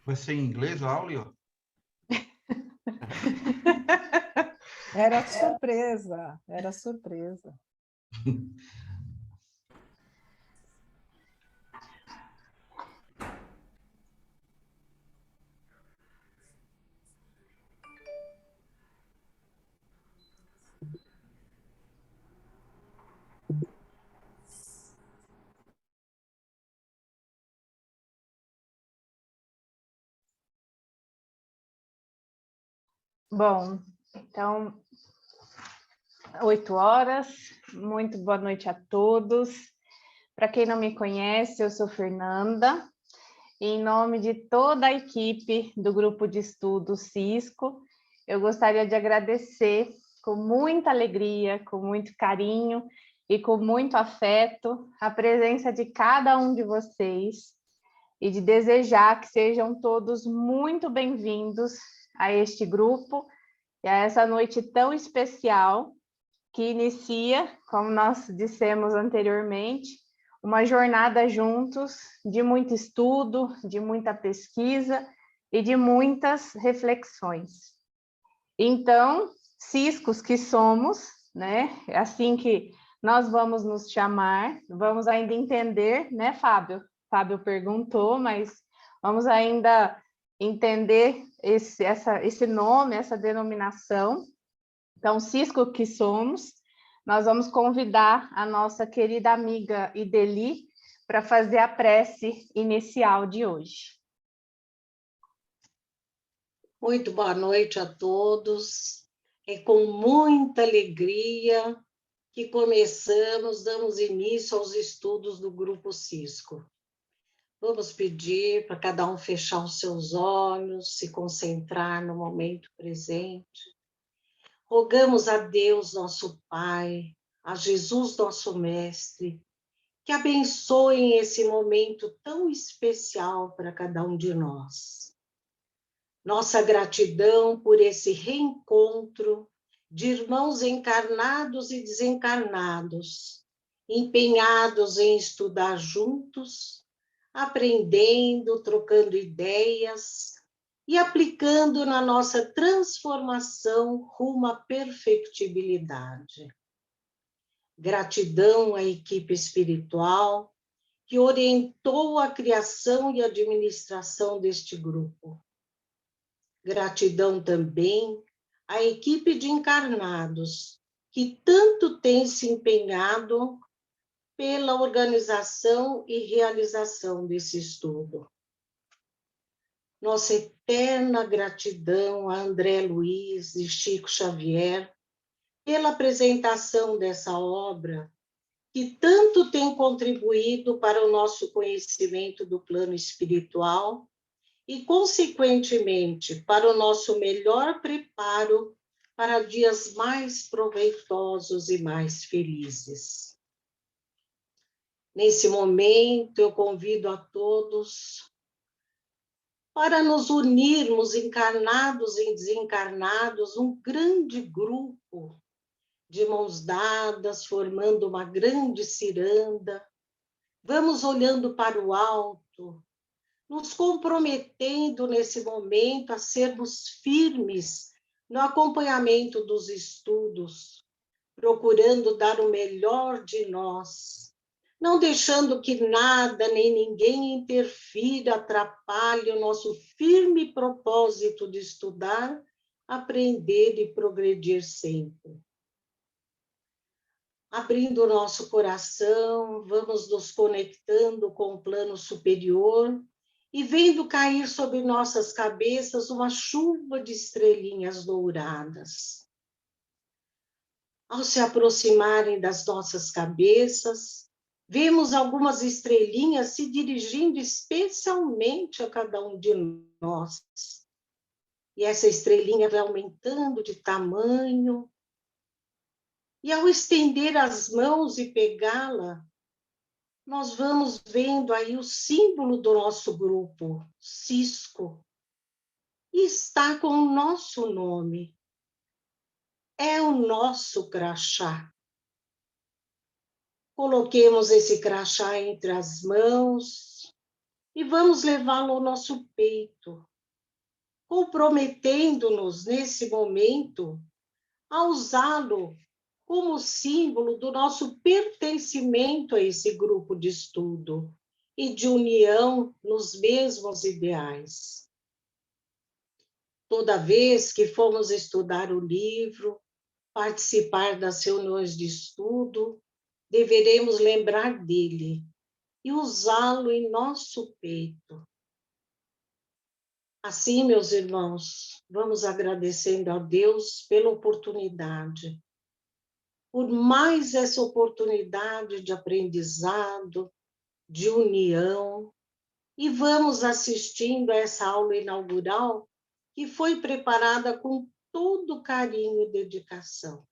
Vai ser em inglês a aula, ó? Era surpresa, era surpresa. Bom, então, 8h, muito boa noite a todos. Para quem não me conhece, eu sou Fernanda, e em nome de toda a equipe do Grupo de Estudos Cisco, eu gostaria de agradecer com muita alegria, com muito carinho e com muito afeto a presença de cada um de vocês e de desejar que sejam todos muito bem-vindos a este grupo e a essa noite tão especial que inicia, como nós dissemos anteriormente, uma jornada juntos de muito estudo, de muita pesquisa e de muitas reflexões. Então, ciscos que somos, né? É assim que nós vamos nos chamar, vamos ainda entender, né, Fábio? Fábio perguntou, mas vamos ainda entender esse nome, essa denominação. Então, cisco que somos, nós vamos convidar a nossa querida amiga Ideli para fazer a prece inicial de hoje. Muito boa noite a todos. É com muita alegria que damos início aos estudos do Grupo Cisco. Vamos pedir para cada um fechar os seus olhos, se concentrar no momento presente. Rogamos a Deus, nosso Pai, a Jesus, nosso Mestre, que abençoem esse momento tão especial para cada um de nós. Nossa gratidão por esse reencontro de irmãos encarnados e desencarnados, empenhados em estudar juntos, aprendendo, trocando ideias e aplicando na nossa transformação rumo à perfectibilidade. Gratidão à equipe espiritual que orientou a criação e administração deste grupo. Gratidão também à equipe de encarnados que tanto tem se empenhado pela organização e realização desse estudo. Nossa eterna gratidão a André Luiz e Chico Xavier pela apresentação dessa obra, que tanto tem contribuído para o nosso conhecimento do plano espiritual e, consequentemente, para o nosso melhor preparo para dias mais proveitosos e mais felizes. Nesse momento, eu convido a todos para nos unirmos, encarnados e desencarnados, um grande grupo de mãos dadas, formando uma grande ciranda. Vamos olhando para o alto, nos comprometendo nesse momento a sermos firmes no acompanhamento dos estudos, procurando dar o melhor de nós, não deixando que nada nem ninguém interfira, atrapalhe o nosso firme propósito de estudar, aprender e progredir sempre. Abrindo o nosso coração, vamos nos conectando com o plano superior e vendo cair sobre nossas cabeças uma chuva de estrelinhas douradas. Ao se aproximarem das nossas cabeças, vemos algumas estrelinhas se dirigindo especialmente a cada um de nós. E essa estrelinha vai aumentando de tamanho. E ao estender as mãos e pegá-la, nós vamos vendo aí o símbolo do nosso grupo, Cisco, e está com o nosso nome. É o nosso crachá. Coloquemos esse crachá entre as mãos e vamos levá-lo ao nosso peito, comprometendo-nos nesse momento a usá-lo como símbolo do nosso pertencimento a esse grupo de estudo e de união nos mesmos ideais. Toda vez que formos estudar o livro, participar das reuniões de estudo, deveremos lembrar dele e usá-lo em nosso peito. Assim, meus irmãos, vamos agradecendo a Deus pela oportunidade, por mais essa oportunidade de aprendizado, de união, e vamos assistindo a essa aula inaugural que foi preparada com todo carinho e dedicação.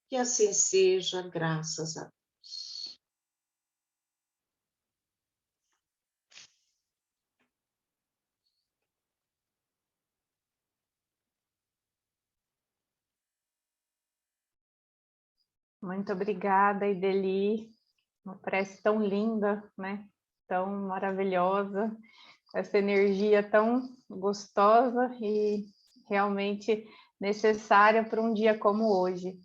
Que assim seja, graças a Deus. Muito obrigada, Ideli. Uma prece tão linda, né? Tão maravilhosa, essa energia tão gostosa e realmente necessária para um dia como hoje.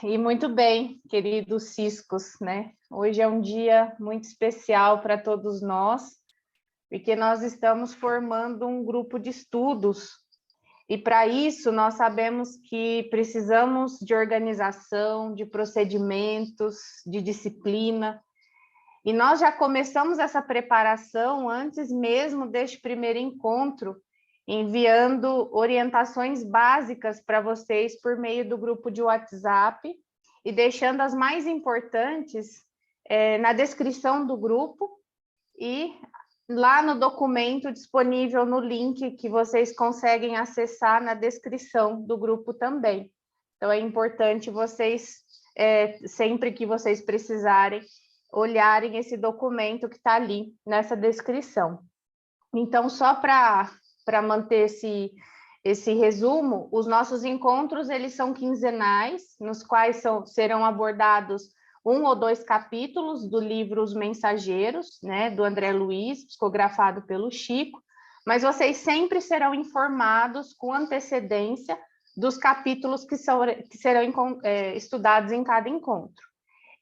E muito bem, queridos ciscos, né? Hoje é um dia muito especial para todos nós, porque nós estamos formando um grupo de estudos. E para isso nós sabemos que precisamos de organização, de procedimentos, de disciplina. E nós já começamos essa preparação antes mesmo deste primeiro encontro, enviando orientações básicas para vocês por meio do grupo de WhatsApp e deixando as mais importantes na descrição do grupo e lá no documento disponível no link que vocês conseguem acessar na descrição do grupo também. Então, é importante vocês, sempre que vocês precisarem, olharem esse documento que está ali nessa descrição. Então, só para manter esse resumo, os nossos encontros, eles são quinzenais, nos quais serão abordados 1 ou 2 capítulos do livro Os Mensageiros, né, do André Luiz, psicografado pelo Chico, mas vocês sempre serão informados com antecedência dos capítulos que serão estudados em cada encontro.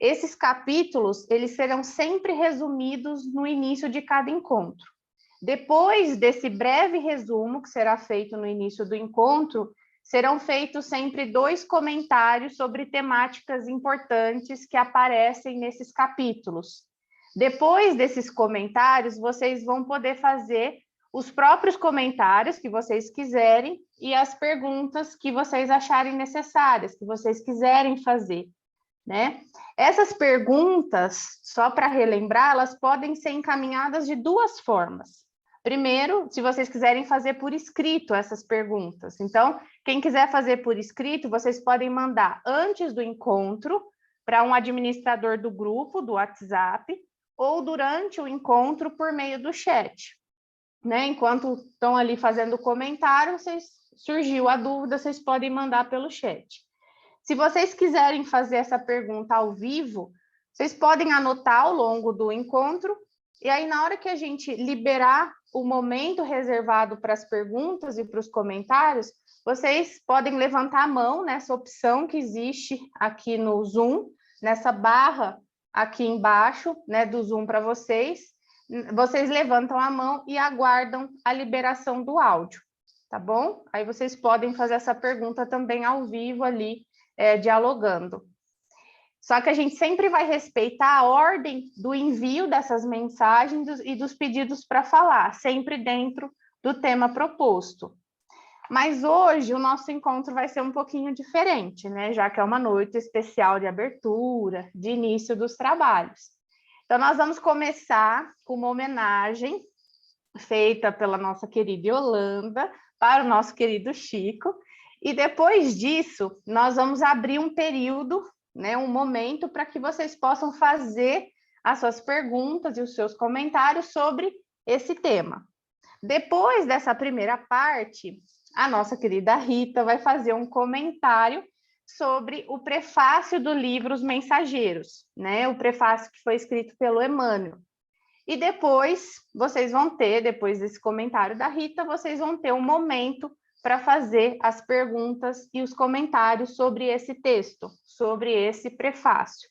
Esses capítulos, eles serão sempre resumidos no início de cada encontro. Depois desse breve resumo que será feito no início do encontro, serão feitos sempre 2 comentários sobre temáticas importantes que aparecem nesses capítulos. Depois desses comentários, vocês vão poder fazer os próprios comentários que vocês quiserem e as perguntas que vocês acharem necessárias, que vocês quiserem fazer, né? Essas perguntas, só para relembrar, elas podem ser encaminhadas de 2 formas. Primeiro, se vocês quiserem fazer por escrito essas perguntas. Então, quem quiser fazer por escrito, vocês podem mandar antes do encontro para um administrador do grupo, do WhatsApp, ou durante o encontro por meio do chat. Né? Enquanto estão ali fazendo o comentário, surgiu a dúvida, vocês podem mandar pelo chat. Se vocês quiserem fazer essa pergunta ao vivo, vocês podem anotar ao longo do encontro, e aí na hora que a gente liberar o momento reservado para as perguntas e para os comentários, vocês podem levantar a mão nessa opção que existe aqui no Zoom, nessa barra aqui embaixo, né, do Zoom para vocês. Vocês levantam a mão e aguardam a liberação do áudio, tá bom? Aí vocês podem fazer essa pergunta também ao vivo ali, dialogando. Só que a gente sempre vai respeitar a ordem do envio dessas mensagens e dos pedidos para falar, sempre dentro do tema proposto. Mas hoje o nosso encontro vai ser um pouquinho diferente, né? Já que é uma noite especial de abertura, de início dos trabalhos. Então, nós vamos começar com uma homenagem feita pela nossa querida Yolanda para o nosso querido Chico. E depois disso, nós vamos abrir um período, né, um momento para que vocês possam fazer as suas perguntas e os seus comentários sobre esse tema. Depois dessa primeira parte, a nossa querida Rita vai fazer um comentário sobre o prefácio do livro Os Mensageiros, né? O prefácio que foi escrito pelo Emmanuel. E depois, vocês vão ter, depois desse comentário da Rita, vocês vão ter um momento para fazer as perguntas e os comentários sobre esse texto, sobre esse prefácio.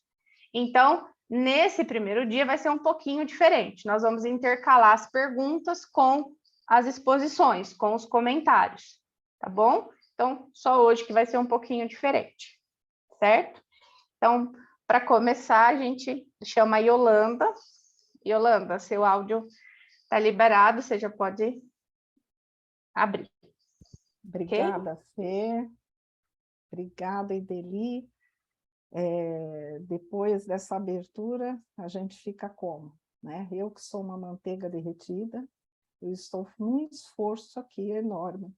Então, nesse primeiro dia vai ser um pouquinho diferente. Nós vamos intercalar as perguntas com as exposições, com os comentários, tá bom? Então, só hoje que vai ser um pouquinho diferente, certo? Então, para começar, a gente chama a Yolanda. Yolanda, seu áudio está liberado, você já pode abrir. Obrigada, Okay? Fê. Obrigada, Ideli. Depois dessa abertura, a gente fica como? Né? Eu que sou uma manteiga derretida, eu estou num esforço aqui enorme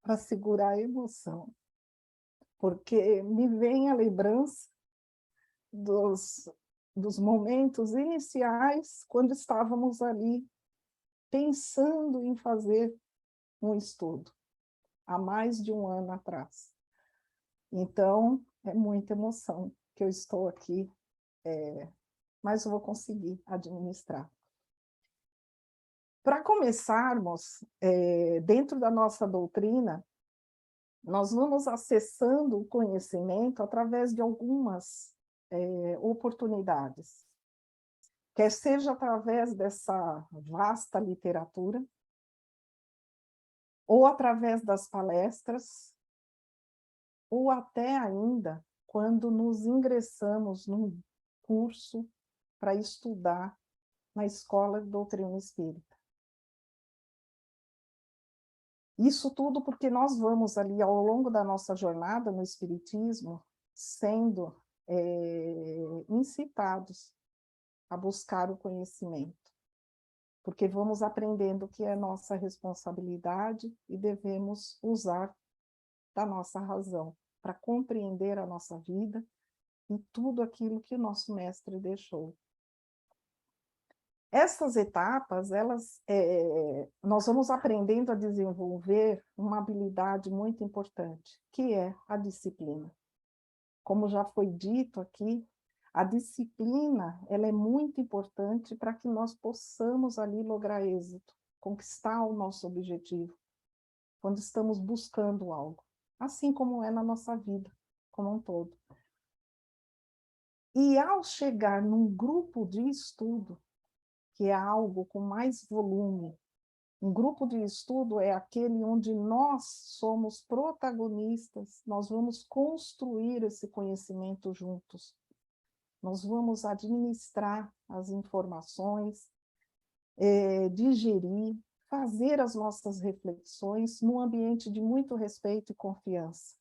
para segurar a emoção, porque me vem a lembrança dos momentos iniciais, quando estávamos ali pensando em fazer um estudo, há mais de um ano atrás. Então, é muita emoção que eu estou aqui, mas eu vou conseguir administrar. Para começarmos, dentro da nossa doutrina, nós vamos acessando o conhecimento através de algumas oportunidades, quer seja através dessa vasta literatura, ou através das palestras, ou até ainda quando nos ingressamos num curso para estudar na Escola de Doutrina Espírita. Isso tudo porque nós vamos ali, ao longo da nossa jornada no Espiritismo, sendo incitados a buscar o conhecimento, porque vamos aprendendo que é nossa responsabilidade e devemos usar da nossa razão para compreender a nossa vida e tudo aquilo que o nosso mestre deixou. Essas etapas, nós vamos aprendendo a desenvolver uma habilidade muito importante, que é a disciplina. Como já foi dito aqui, a disciplina ela é muito importante para que nós possamos ali lograr êxito, conquistar o nosso objetivo, quando estamos buscando algo, assim como é na nossa vida, como um todo. E ao chegar num grupo de estudo, que é algo com mais volume, um grupo de estudo é aquele onde nós somos protagonistas, nós vamos construir esse conhecimento juntos. Nós vamos administrar as informações, digerir, fazer as nossas reflexões num ambiente de muito respeito e confiança.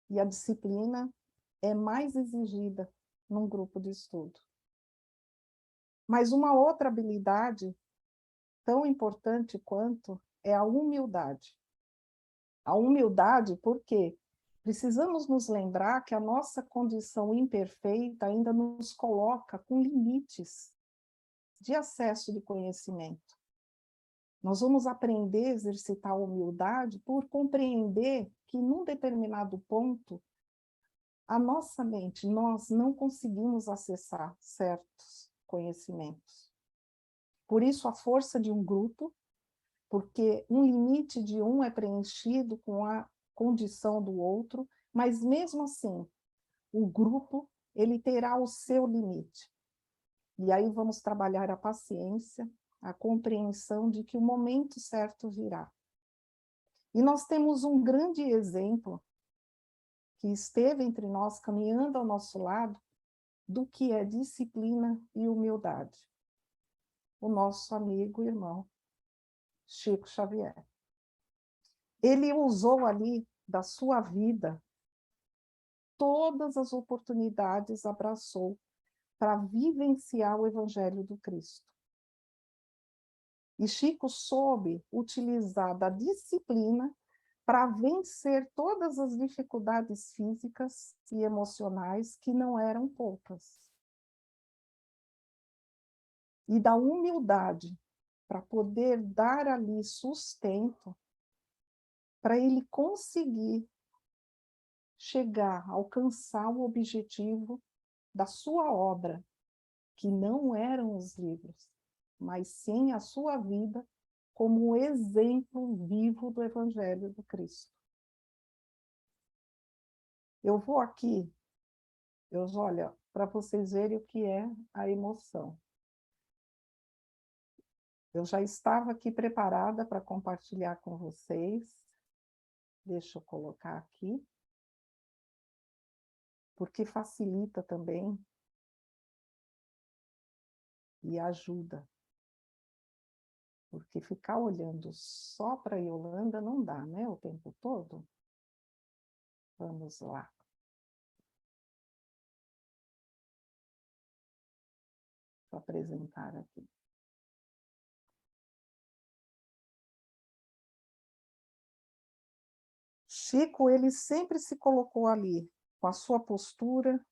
E a disciplina é mais exigida num grupo de estudo. Mas uma outra habilidade tão importante quanto é a humildade. A humildade porque precisamos nos lembrar que a nossa condição imperfeita ainda nos coloca com limites de acesso de conhecimento. Nós vamos aprender a exercitar a humildade por compreender que, num determinado ponto, a nossa mente, nós não conseguimos acessar certos conhecimentos. Por isso, a força de um grupo, porque um limite de um é preenchido com a condição do outro, mas mesmo assim, o grupo ele terá o seu limite. E aí vamos trabalhar a paciência, a compreensão de que o momento certo virá. E nós temos um grande exemplo que esteve entre nós, caminhando ao nosso lado, do que é disciplina e humildade. O nosso amigo e irmão, Chico Xavier. Ele usou ali da sua vida, todas as oportunidades abraçou para vivenciar o Evangelho do Cristo. E Chico soube utilizar da disciplina para vencer todas as dificuldades físicas e emocionais, que não eram poucas. E da humildade, para poder dar ali sustento, para ele conseguir chegar, alcançar o objetivo da sua obra, que não eram os livros, mas sim a sua vida como um exemplo vivo do Evangelho do Cristo. Eu vou aqui, olha, para vocês verem o que é a emoção. Eu já estava aqui preparada para compartilhar com vocês. Deixa eu colocar aqui. Porque facilita também e ajuda. Porque ficar olhando só para a Yolanda não dá, né? O tempo todo. Vamos lá. Vou apresentar aqui. Chico, ele sempre se colocou ali, com a sua postura,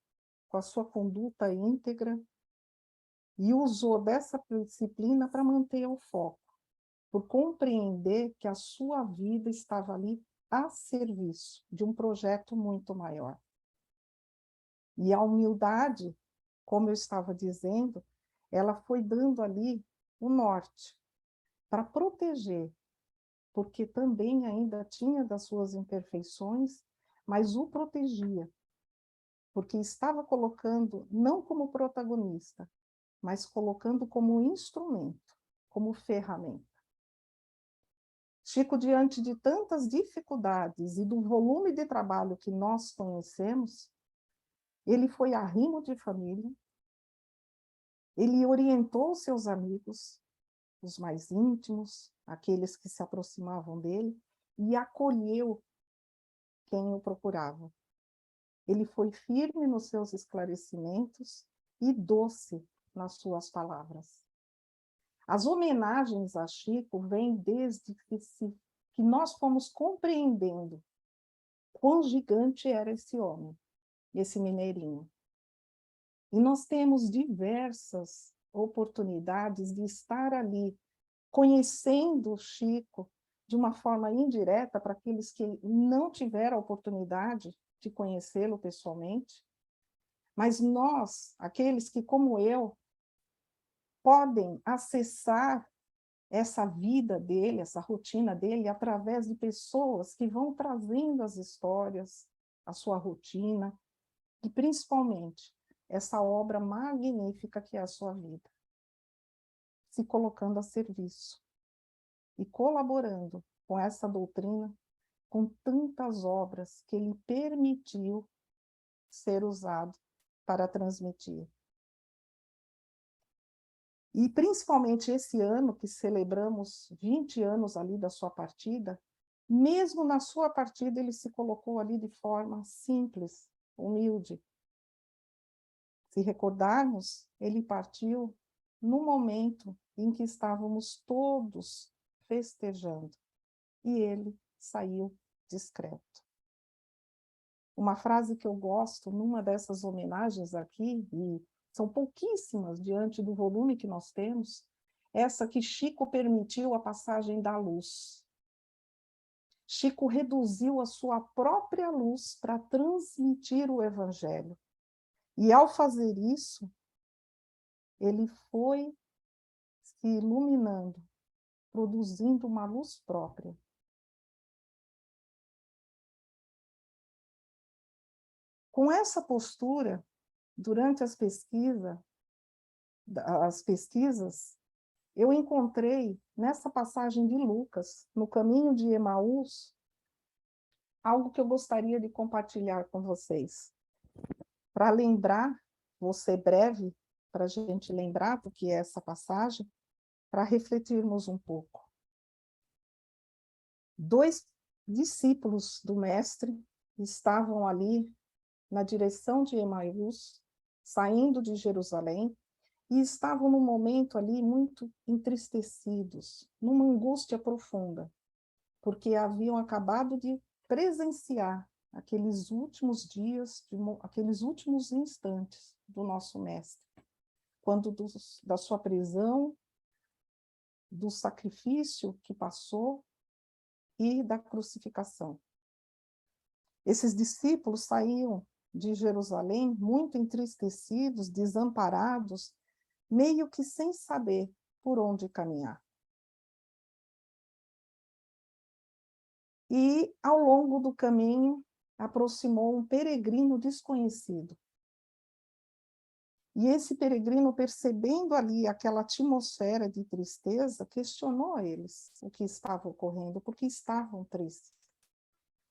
com a sua conduta íntegra, e usou dessa disciplina para manter o foco, por compreender que a sua vida estava ali a serviço de um projeto muito maior. E a humildade, como eu estava dizendo, ela foi dando ali o norte, para proteger, porque também ainda tinha das suas imperfeições, mas o protegia, porque estava colocando não como protagonista, mas colocando como instrumento, como ferramenta. Chico, diante de tantas dificuldades e do volume de trabalho que nós conhecemos, ele foi arrimo de família, ele orientou seus amigos, os mais íntimos, aqueles que se aproximavam dele, e acolheu quem o procurava. Ele foi firme nos seus esclarecimentos e doce nas suas palavras. As homenagens a Chico vêm desde que nós fomos compreendendo quão gigante era esse homem, esse mineirinho. E nós temos diversas oportunidades de estar ali, conhecendo o Chico de uma forma indireta, para aqueles que não tiveram a oportunidade de conhecê-lo pessoalmente. Mas nós, aqueles que, como eu, podem acessar essa vida dele, essa rotina dele, através de pessoas que vão trazendo as histórias, a sua rotina, e principalmente essa obra magnífica que é a sua vida, se colocando a serviço e colaborando com essa doutrina, com tantas obras que ele permitiu ser usado para transmitir. E principalmente esse ano, que celebramos 20 anos ali da sua partida, mesmo na sua partida ele se colocou ali de forma simples, humilde. Se recordarmos, ele partiu no momento em que estávamos todos festejando, e ele saiu discreto. Uma frase que eu gosto numa dessas homenagens aqui, e são pouquíssimas diante do volume que nós temos, essa que Chico permitiu a passagem da luz. Chico reduziu a sua própria luz para transmitir o Evangelho. E ao fazer isso, ele foi se iluminando, produzindo uma luz própria. Com essa postura, durante as pesquisas, eu encontrei nessa passagem de Lucas, no caminho de Emaús, algo que eu gostaria de compartilhar com vocês. Para lembrar, vou ser breve, para a gente lembrar do que é essa passagem, para refletirmos um pouco. 2 discípulos do Mestre estavam ali na direção de Emaús, saindo de Jerusalém, e estavam num momento ali muito entristecidos, numa angústia profunda, porque haviam acabado de presenciar aqueles últimos dias, aqueles últimos instantes do nosso Mestre, quando da sua prisão, do sacrifício que passou e da crucificação. Esses discípulos saíam de Jerusalém muito entristecidos, desamparados, meio que sem saber por onde caminhar. E, ao longo do caminho, aproximou um peregrino desconhecido. E esse peregrino, percebendo ali aquela atmosfera de tristeza, questionou a eles o que estava ocorrendo, porque estavam tristes.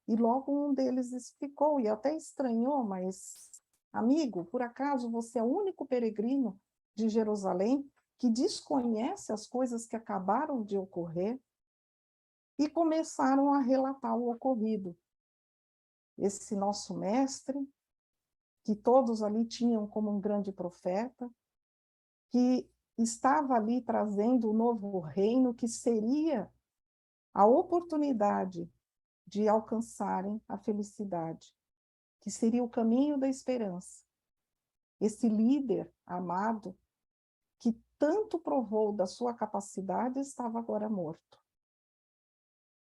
E logo um deles explicou, e até estranhou, mas, amigo, por acaso você é o único peregrino de Jerusalém que desconhece as coisas que acabaram de ocorrer? E começaram a relatar o ocorrido. Esse nosso mestre, que todos ali tinham como um grande profeta, que estava ali trazendo o novo reino, que seria a oportunidade de alcançarem a felicidade, que seria o caminho da esperança. Esse líder amado, que tanto provou da sua capacidade, estava agora morto.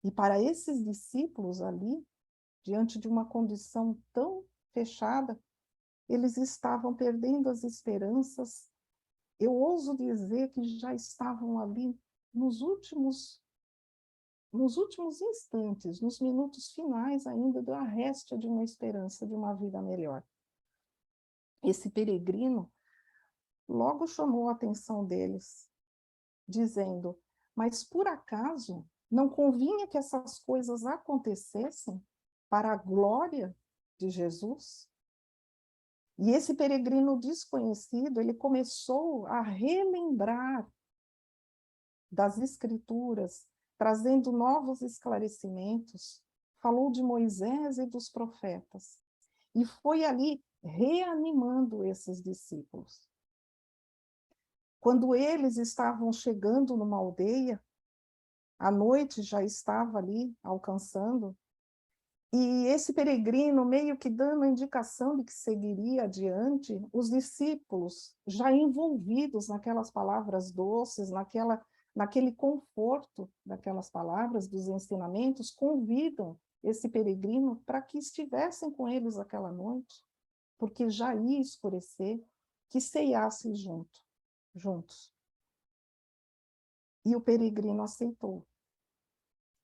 E para esses discípulos ali, diante de uma condição tão fechada, eles estavam perdendo as esperanças. Eu ouso dizer que já estavam ali nos últimos instantes, nos minutos finais ainda da réstia de uma esperança de uma vida melhor. Esse peregrino logo chamou a atenção deles, dizendo: mas por acaso não convinha que essas coisas acontecessem para a glória de Jesus? E esse peregrino desconhecido, ele começou a relembrar das Escrituras, trazendo novos esclarecimentos, falou de Moisés e dos profetas, e foi ali reanimando esses discípulos. Quando eles estavam chegando numa aldeia, a noite já estava ali alcançando, e esse peregrino, meio que dando a indicação de que seguiria adiante, os discípulos, já envolvidos naquelas palavras doces, naquele conforto daquelas palavras, dos ensinamentos, convidam esse peregrino para que estivessem com eles aquela noite, porque já ia escurecer, que ceiassem juntos. E o peregrino aceitou.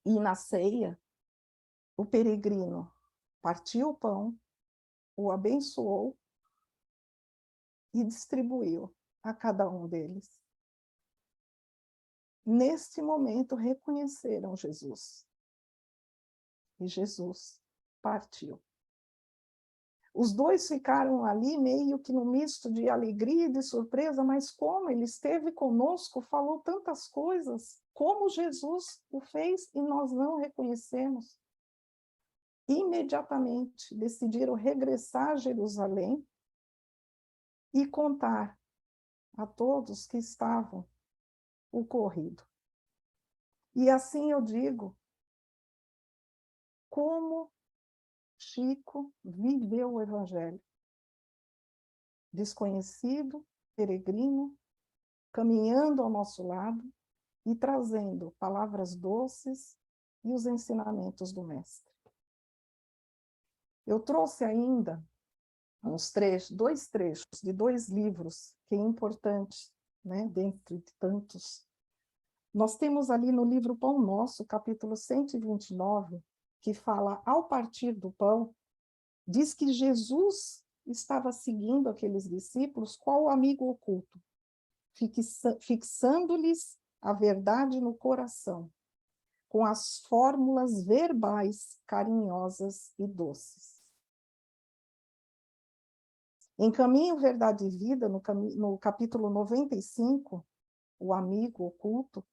E na ceia, o peregrino partiu o pão, o abençoou e distribuiu a cada um deles. Neste momento, reconheceram Jesus. E Jesus partiu. Os dois ficaram ali meio que no misto de alegria e de surpresa, mas como ele esteve conosco, falou tantas coisas, como Jesus o fez e nós não reconhecemos. Imediatamente decidiram regressar a Jerusalém e contar a todos que estavam ocorrido. E assim eu digo, como Chico viveu o Evangelho. Desconhecido, peregrino, caminhando ao nosso lado e trazendo palavras doces e os ensinamentos do Mestre. Eu trouxe ainda dois trechos de dois livros que é importante, né, dentre de tantos. Nós temos ali no livro Pão Nosso, capítulo 129, que fala, ao partir do pão, diz que Jesus estava seguindo aqueles discípulos qual amigo oculto, fixando-lhes a verdade no coração, com as fórmulas verbais carinhosas e doces. Em Caminho, Verdade e Vida, no capítulo 95, o amigo oculto,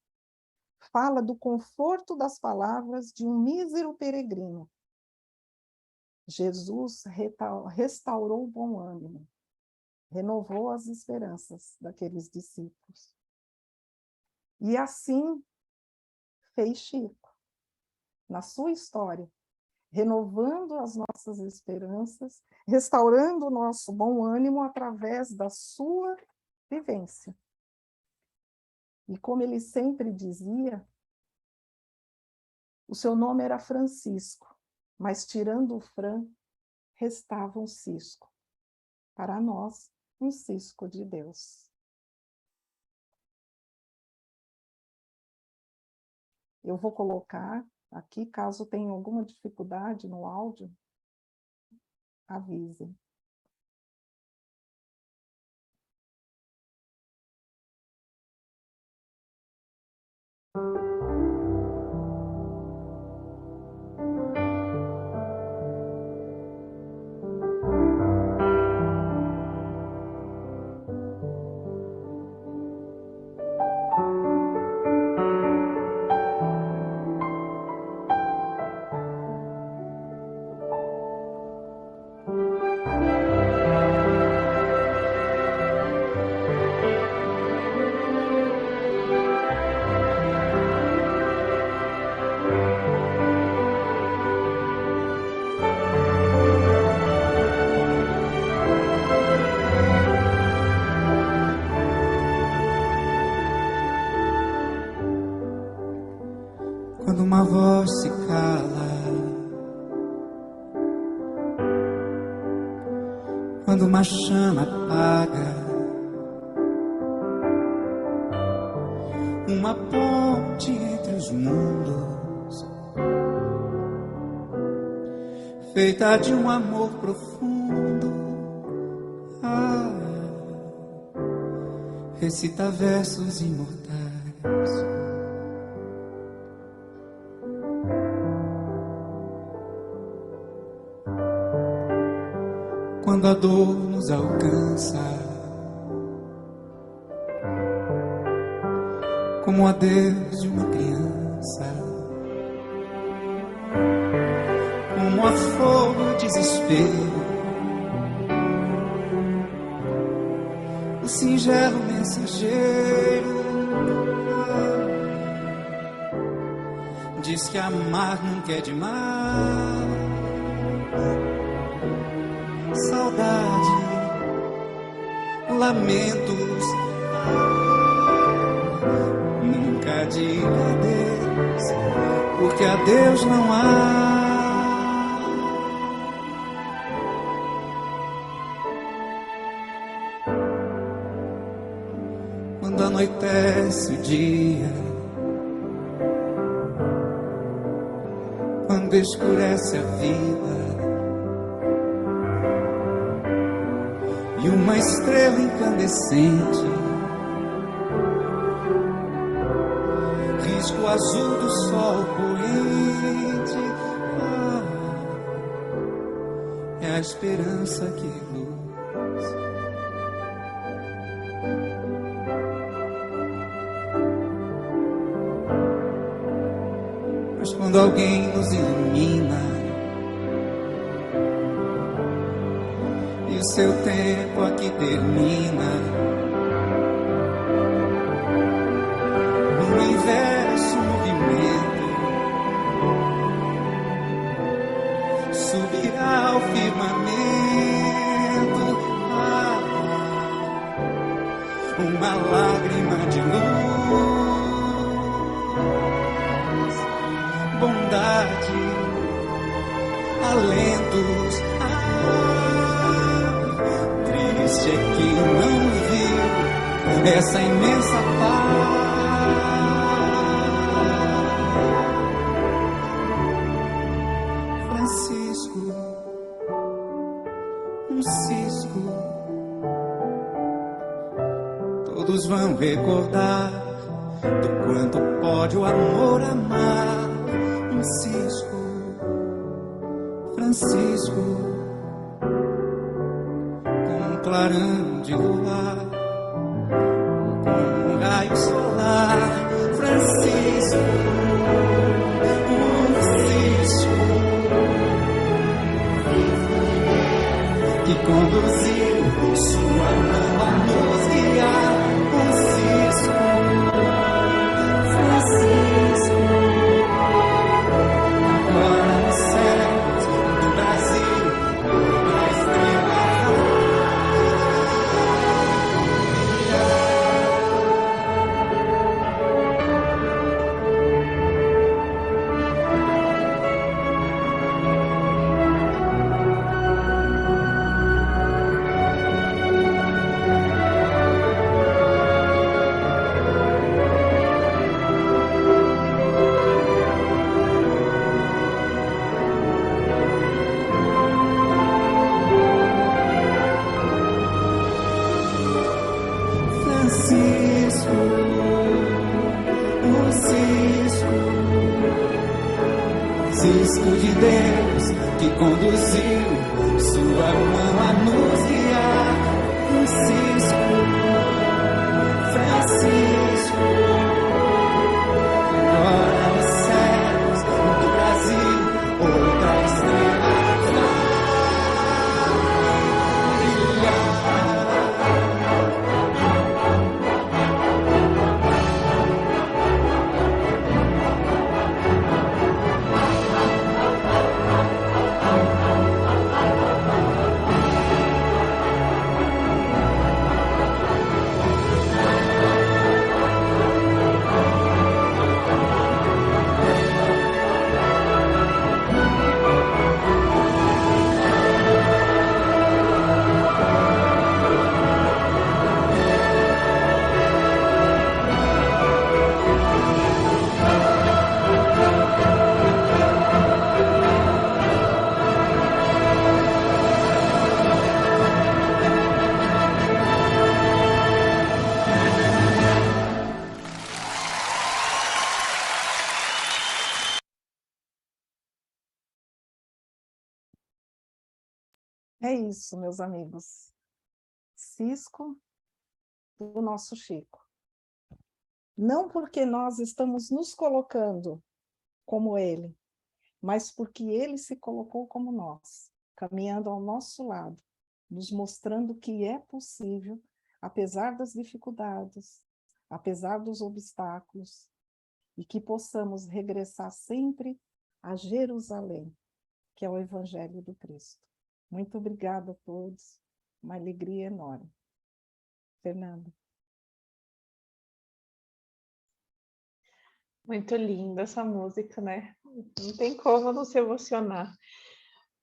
fala do conforto das palavras de um mísero peregrino. Jesus restaurou o bom ânimo, renovou as esperanças daqueles discípulos. E assim fez Chico, na sua história, renovando as nossas esperanças, restaurando o nosso bom ânimo através da sua vivência. E como ele sempre dizia, o seu nome era Francisco, mas tirando o Fran, restava um cisco. Para nós, um cisco de Deus. Eu vou colocar aqui, caso tenha alguma dificuldade no áudio, avisem. Quando uma voz se cala, quando uma chama apaga, uma ponte entre os mundos, feita de um amor profundo, recita versos imortais. Quando a dor nos alcança, como o adeus de uma criança, como a flor do desespero, o singelo mensageiro diz que amar nunca é demais. Saudade, lamentos, nunca diga adeus, porque adeus não há. Quando anoitece o dia, quando escurece a vida, e uma estrela incandescente risca o azul do sol poente. É a esperança que reluz. Mas quando alguém nos ilumina e o seu tempo aqui termina, no universo movimento, subirá ao firmamento uma lágrima de luz, bondade, alentos. Triste é que não viu essa imensa paz. Francisco, um cisco, todos vão recordar do quanto pode o amor amar. Um cisco, Francisco, clarão de luar, com um raio solar. Francisco, que conduziu sua mão a nos guiar. Francisco, agora no céu do Brasil, a estrela. Cisco, o Cisco, Cisco de Deus que conduziu sua mão a nos guiar. O Cisco, Francisco, ora nos céus do Brasil, outra estrela É isso, meus amigos. Cisco do nosso Chico. Não porque nós estamos nos colocando como ele, mas porque ele se colocou como nós, caminhando ao nosso lado, nos mostrando que é possível, apesar das dificuldades, apesar dos obstáculos, e que possamos regressar sempre a Jerusalém, que é o Evangelho do Cristo. Muito obrigada a todos, uma alegria enorme. Fernanda. Muito linda essa música, né? Não tem como não se emocionar.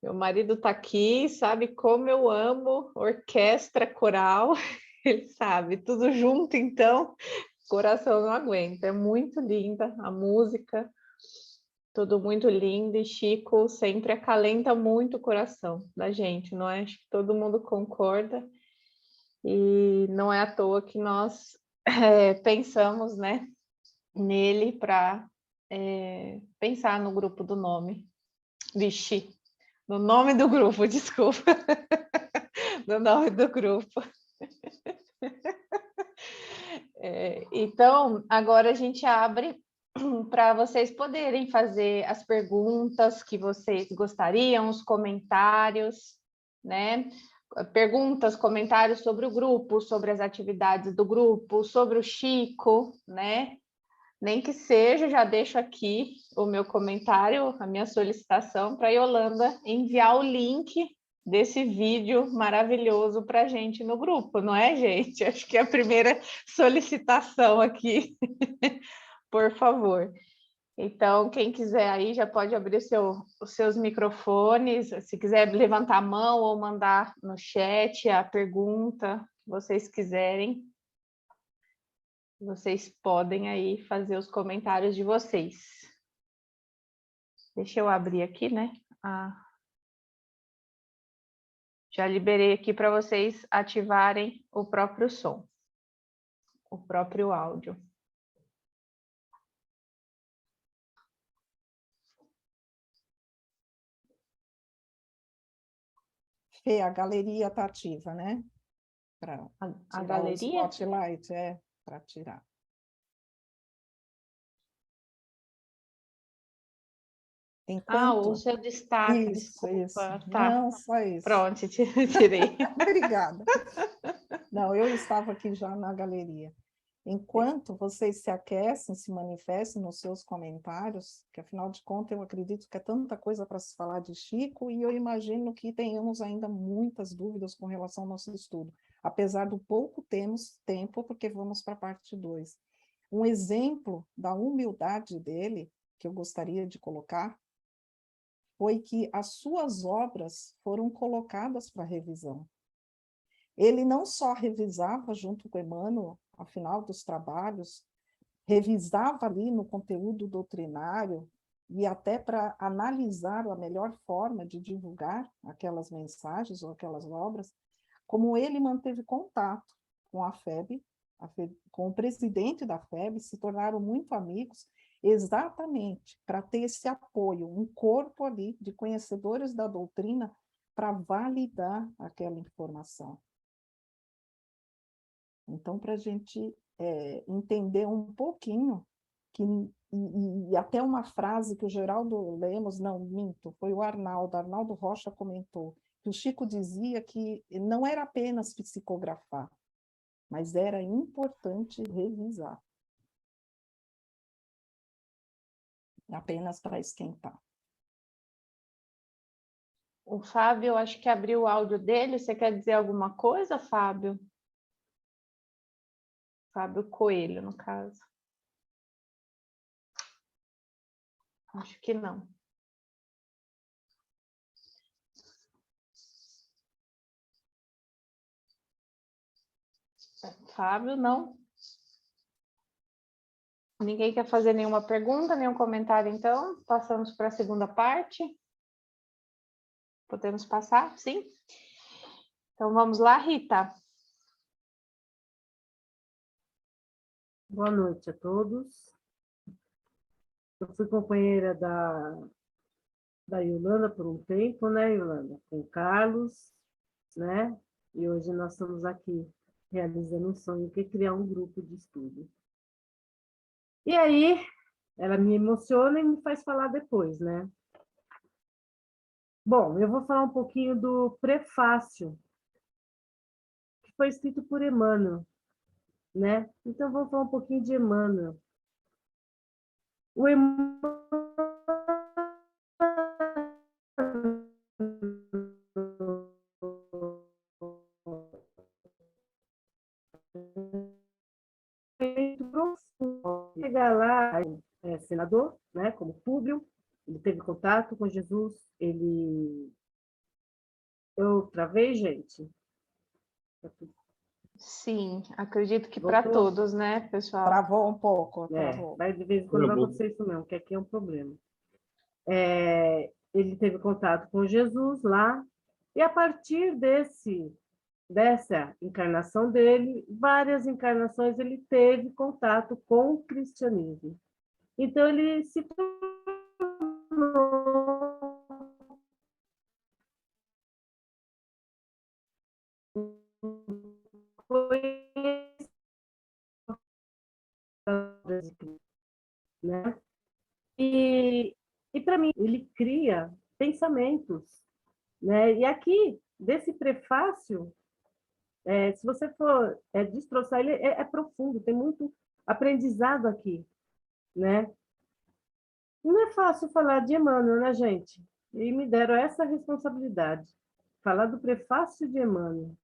Meu marido está aqui, sabe como eu amo orquestra, coral, ele sabe, tudo junto, então, o coração não aguenta. É muito linda a música, tudo muito lindo, e Chico sempre acalenta muito o coração da gente, não é? Acho que todo mundo concorda, e não é à toa que nós pensamos, né, nele para pensar no grupo do nome. Vixe, no nome do grupo, desculpa. No nome do grupo. Então, agora a gente abre para vocês poderem fazer as perguntas que vocês gostariam, os comentários, né? Perguntas, comentários sobre o grupo, sobre as atividades do grupo, sobre o Chico, né? Nem que seja, já deixo aqui o meu comentário, a minha solicitação para a Yolanda enviar o link desse vídeo maravilhoso para a gente no grupo, não é, gente? Acho que é a primeira solicitação aqui, por favor. Então, quem quiser aí já pode abrir os seus microfones, se quiser levantar a mão ou mandar no chat a pergunta que vocês quiserem. Vocês podem aí fazer os comentários de vocês. Deixa eu abrir aqui, né? Já liberei aqui para vocês ativarem o próprio som, o próprio áudio. Fê, a galeria está ativa, né? Para A tirar galeria? o spotlight, para tirar. Enquanto... o seu destaque, Isso. desculpa. Tá. Não, só isso. Pronto, tirei. Obrigada. Não, eu estava aqui já na galeria. Enquanto vocês se aquecem, se manifestem nos seus comentários, que afinal de contas eu acredito que é tanta coisa para se falar de Chico, e eu imagino que tenhamos ainda muitas dúvidas com relação ao nosso estudo, apesar do pouco temos tempo, porque vamos para a parte 2. Um exemplo da humildade dele, que eu gostaria de colocar, foi que as suas obras foram colocadas para revisão. Ele não só revisava junto com Emmanuel, ao final dos trabalhos, revisava ali no conteúdo doutrinário e até para analisar a melhor forma de divulgar aquelas mensagens ou aquelas obras, como ele manteve contato com a FEB com o presidente da FEB, se tornaram muito amigos, exatamente para ter esse apoio, um corpo ali de conhecedores da doutrina para validar aquela informação. Então, para a gente entender um pouquinho, e até uma frase que o Geraldo Lemos, não, minto, foi o Arnaldo Rocha comentou, que o Chico dizia que não era apenas psicografar, mas era importante revisar. Apenas para esquentar. O Fábio, acho que abriu o áudio dele. Você quer dizer alguma coisa, Fábio? Fábio Coelho, no caso. Acho que não. Fábio, não? Ninguém quer fazer nenhuma pergunta, nenhum comentário, então? Passamos para a segunda parte. Podemos passar? Sim? Então, vamos lá, Rita. Boa noite a todos. Eu fui companheira da Yolanda por um tempo, né, Yolanda? Com o Carlos, né? E hoje nós estamos aqui realizando um sonho, que é criar um grupo de estudo. E aí, ela me emociona e me faz falar depois, né? Bom, eu vou falar um pouquinho do prefácio, que foi escrito por Emmanuel, né? Então, vou falar um pouquinho de Emmanuel. O Emmanuel chegar lá, senador, né, como Públio, ele teve contato com Jesus, ele... Eu travei, gente? Sim, acredito que para Voltou? todos, né, pessoal? Travou um pouco, travou. Mas de vez em quando vai acontecer isso mesmo, que aqui é um problema. Ele teve contato com Jesus lá, e a partir dessa encarnação dele, várias encarnações ele teve contato com o cristianismo. Então, ele se né? E para mim, ele cria pensamentos, né? E aqui, desse prefácio, se você for destroçar, ele é profundo, tem muito aprendizado aqui, né? Não é fácil falar de Emmanuel, né, gente? E me deram essa responsabilidade, falar do prefácio de Emmanuel.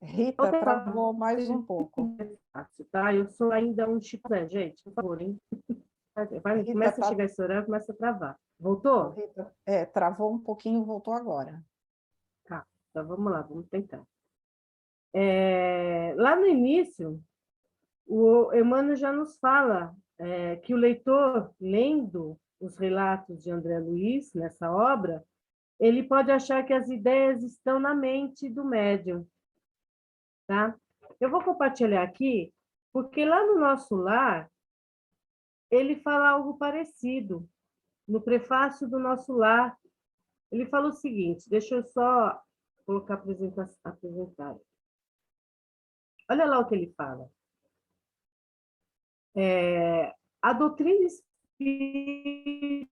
Rita, travou mais um pouco. Tá? Eu sou ainda um chiclete, gente, por favor, hein? Rita, Começa a chegar esse horário, começa a travar. Voltou? Rita, travou um pouquinho, voltou agora. Tá, então vamos lá, vamos tentar. Lá no início, o Emmanuel já nos fala que o leitor, lendo os relatos de André Luiz, nessa obra, ele pode achar que as ideias estão na mente do médium. Tá? Eu vou compartilhar aqui, porque lá no Nosso Lar, ele fala algo parecido. No prefácio do Nosso Lar, ele fala o seguinte, deixa eu só colocar apresentar. Olha lá o que ele fala. A doutrina espírita...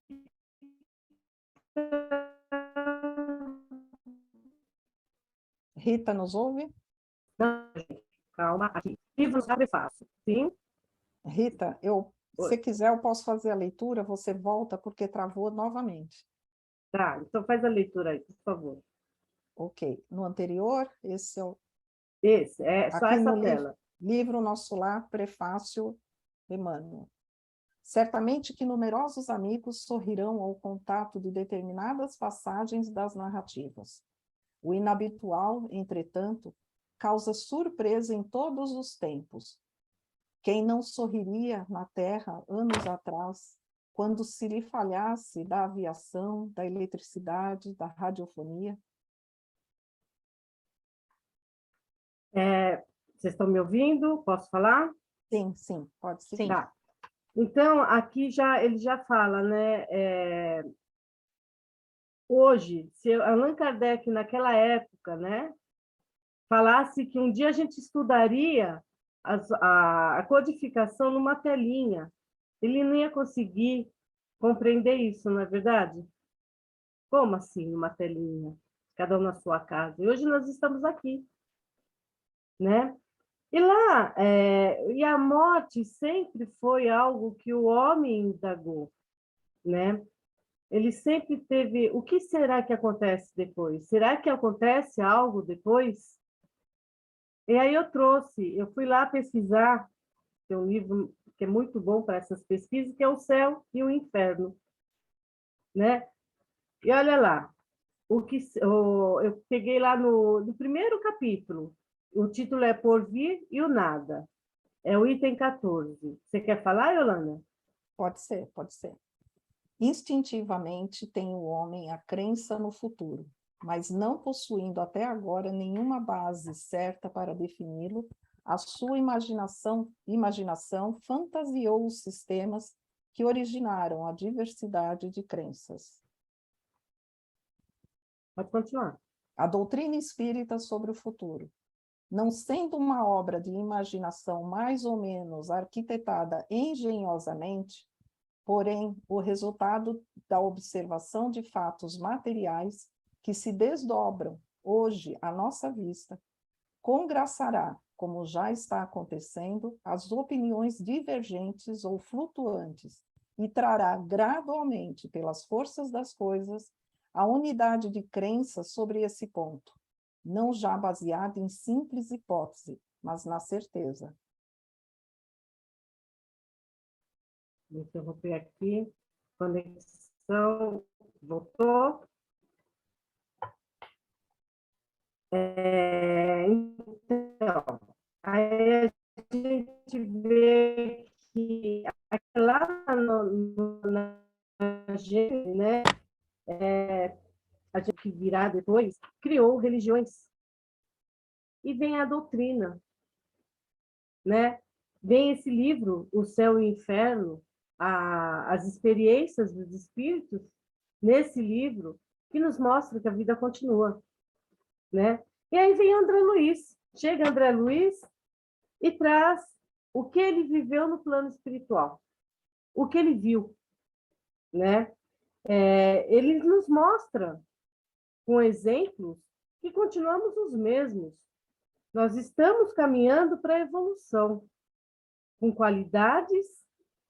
Rita, nos ouve? Não, gente, calma, aqui. Livros a prefácio, sim? Rita, se quiser, eu posso fazer a leitura, você volta, porque travou novamente. Tá, então faz a leitura aí, por favor. Ok. No anterior, esse é o... Esse, só Aqui essa no tela. livro Nosso Lar, prefácio Emmanuel. Certamente que numerosos amigos sorrirão ao contato de determinadas passagens das narrativas. O inabitual, entretanto, causa surpresa em todos os tempos. Quem não sorriria na Terra anos atrás, quando se lhe falhasse da aviação, da eletricidade, da radiofonia? Vocês estão me ouvindo? Posso falar? Sim, sim, pode ser. Sim. Tá. Então, aqui ele já fala, né? Hoje, se Allan Kardec, naquela época, né, falasse que um dia a gente estudaria a codificação numa telinha, ele não ia conseguir compreender isso, não é verdade? Como assim, numa telinha? Cada um na sua casa. E hoje nós estamos aqui, né? E lá, e a morte sempre foi algo que o homem indagou, né? Ele sempre teve, o que será que acontece depois? Será que acontece algo depois? E aí eu fui lá pesquisar, tem um livro que é muito bom para essas pesquisas, que é O Céu e o Inferno, né? E olha lá, eu peguei lá no primeiro capítulo, o título é Por Vir e o Nada, é o item 14. Você quer falar, Yolanda? Pode ser, pode ser. Instintivamente tem o homem a crença no futuro, mas não possuindo até agora nenhuma base certa para defini-lo, a sua imaginação fantasiou os sistemas que originaram a diversidade de crenças. Pode continuar. A doutrina espírita sobre o futuro, não sendo uma obra de imaginação mais ou menos arquitetada engenhosamente, porém, o resultado da observação de fatos materiais que se desdobram hoje à nossa vista, congraçará, como já está acontecendo, as opiniões divergentes ou flutuantes e trará gradualmente, pelas forças das coisas, a unidade de crença sobre esse ponto, não já baseada em simples hipótese, mas na certeza. Vou interromper aqui. Conexão voltou. Então, aí a gente vê que lá na gente, né, a gente que virá depois, criou religiões. E vem a doutrina, né? Vem esse livro, O Céu e o Inferno, as experiências dos espíritos, nesse livro, que nos mostra que a vida continua, né? E aí vem André Luiz, chega André Luiz e traz o que ele viveu no plano espiritual, o que ele viu, né? Ele nos mostra, com exemplos, que continuamos os mesmos. Nós estamos caminhando para a evolução, com qualidades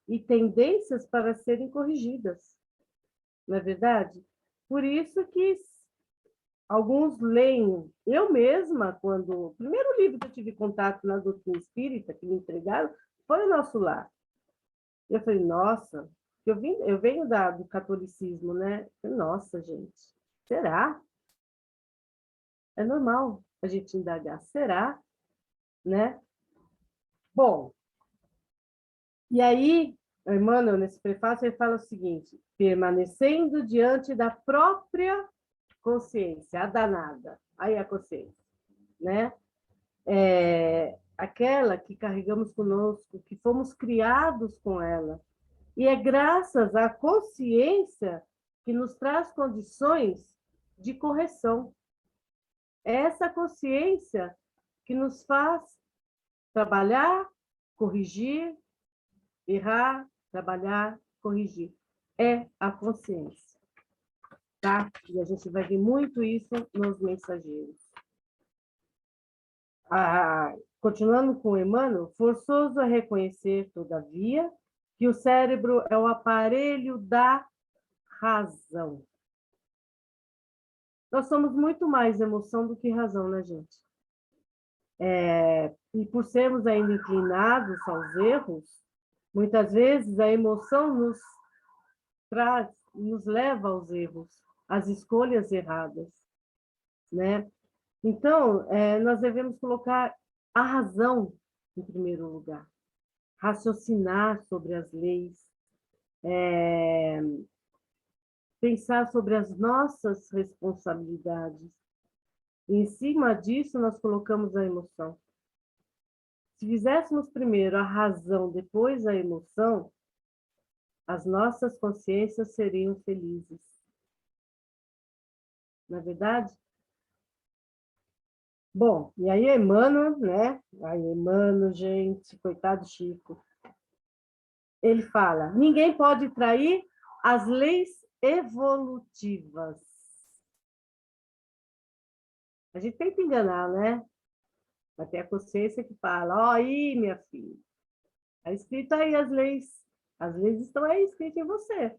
e tendências para serem corrigidas, não é verdade? Por isso que alguns leem. Eu mesma, quando o primeiro livro que eu tive contato na doutrina espírita, que me entregaram, foi O Nosso Lar. Eu falei, nossa, eu venho do catolicismo, né? Nossa, gente, será? É normal a gente indagar, será? Né? Bom, e aí, Emmanuel, nesse prefácio, ele fala o seguinte: permanecendo diante da própria consciência, a danada, aí a consciência, né? Aquela que carregamos conosco, que fomos criados com ela. E é graças à consciência que nos traz condições de correção. É essa consciência que nos faz trabalhar, corrigir, errar, trabalhar, corrigir. É a consciência. Tá? E a gente vai ver muito isso nos mensageiros. Continuando com Emmanuel, forçoso a reconhecer, todavia, que o cérebro é o aparelho da razão. Nós somos muito mais emoção do que razão, né, gente? E por sermos ainda inclinados aos erros, muitas vezes a emoção nos leva aos erros, às escolhas erradas, né? Então, nós devemos colocar a razão em primeiro lugar, raciocinar sobre as leis, pensar sobre as nossas responsabilidades. E, em cima disso, nós colocamos a emoção. Se fizéssemos primeiro a razão, depois a emoção, as nossas consciências seriam felizes. Não é verdade? Bom, e aí Emmanuel, né? Aí Emmanuel, gente, coitado Chico. Ele fala, ninguém pode trair as leis evolutivas. A gente tenta enganar, né? Mas tem a consciência que fala, ó, aí, minha filha, está escrito aí as leis estão aí escritas em você,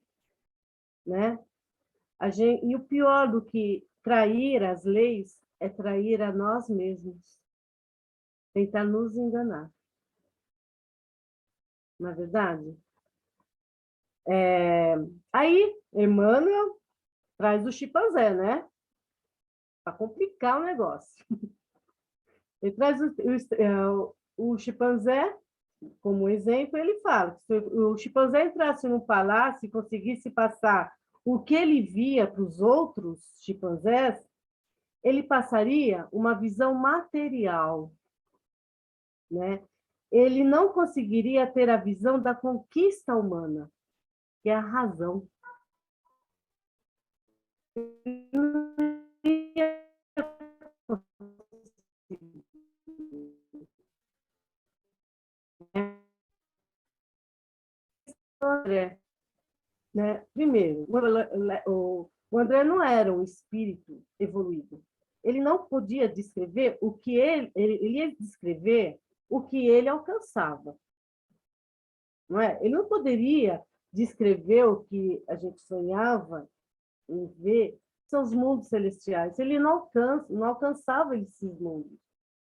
né? E o pior do que trair as leis é trair a nós mesmos, tentar nos enganar. Não é verdade? Aí, Emmanuel traz o chimpanzé, né? Para complicar o negócio. Ele traz o chimpanzé como exemplo, ele fala que se o chimpanzé entrasse num palácio e conseguisse passar o que ele via para os outros chimpanzés, ele passaria uma visão material, né? Ele não conseguiria ter a visão da conquista humana, que é a razão. André, né? Primeiro, o André não era um espírito evoluído. Ele não podia descrever o que ele ia descrever o que ele alcançava. Não é? Ele não poderia descrever o que a gente sonhava em ver, são os mundos celestiais. Ele não alcançava esses mundos.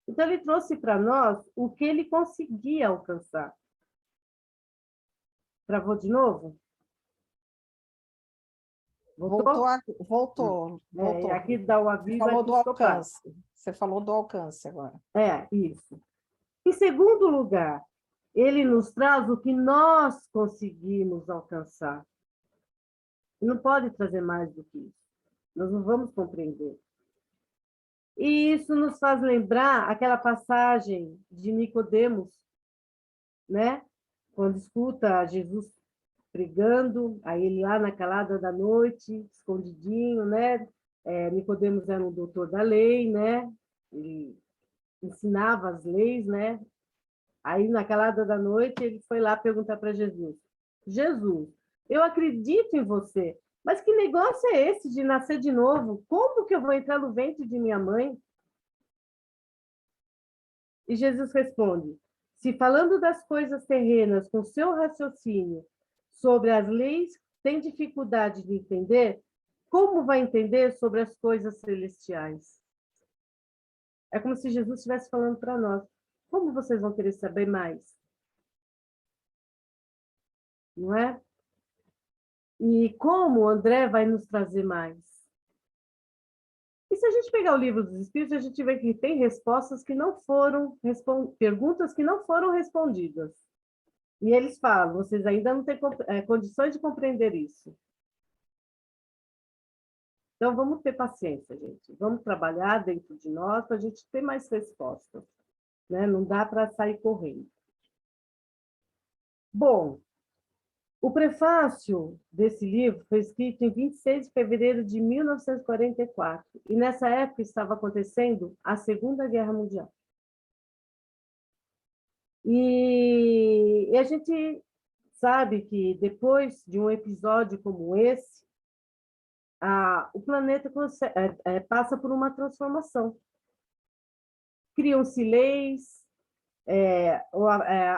Então, ele trouxe para nós o que ele conseguia alcançar. Travou de novo? Voltou. Voltou. Aqui dá o aviso. Você falou do alcance. Você falou do alcance agora. Isso. Em segundo lugar, ele nos traz o que nós conseguimos alcançar. Não pode trazer mais do que isso. Nós não vamos compreender. E isso nos faz lembrar aquela passagem de Nicodemos, né? Quando escuta Jesus pregando, aí ele lá na calada da noite, escondidinho, né? Nicodemos era um doutor da lei, né? Ele ensinava as leis, né? Aí na calada da noite ele foi lá perguntar para Jesus: Jesus, eu acredito em você, mas que negócio é esse de nascer de novo? Como que eu vou entrar no ventre de minha mãe? E Jesus responde: se falando das coisas terrenas com seu raciocínio sobre as leis tem dificuldade de entender, como vai entender sobre as coisas celestiais? É como se Jesus estivesse falando para nós: como vocês vão querer saber mais? Não é? E como o André vai nos trazer mais? E se a gente pegar o livro dos Espíritos, a gente vê que tem respostas que não foram, perguntas que não foram respondidas. E eles falam, vocês ainda não têm condições de compreender isso. Então, vamos ter paciência, gente. Vamos trabalhar dentro de nós para a gente ter mais respostas. Né? Não dá para sair correndo. Bom, o prefácio desse livro foi escrito em 26 de fevereiro de 1944, e nessa época estava acontecendo a Segunda Guerra Mundial. E a gente sabe que depois de um episódio como esse, o planeta passa por uma transformação. Criam-se leis,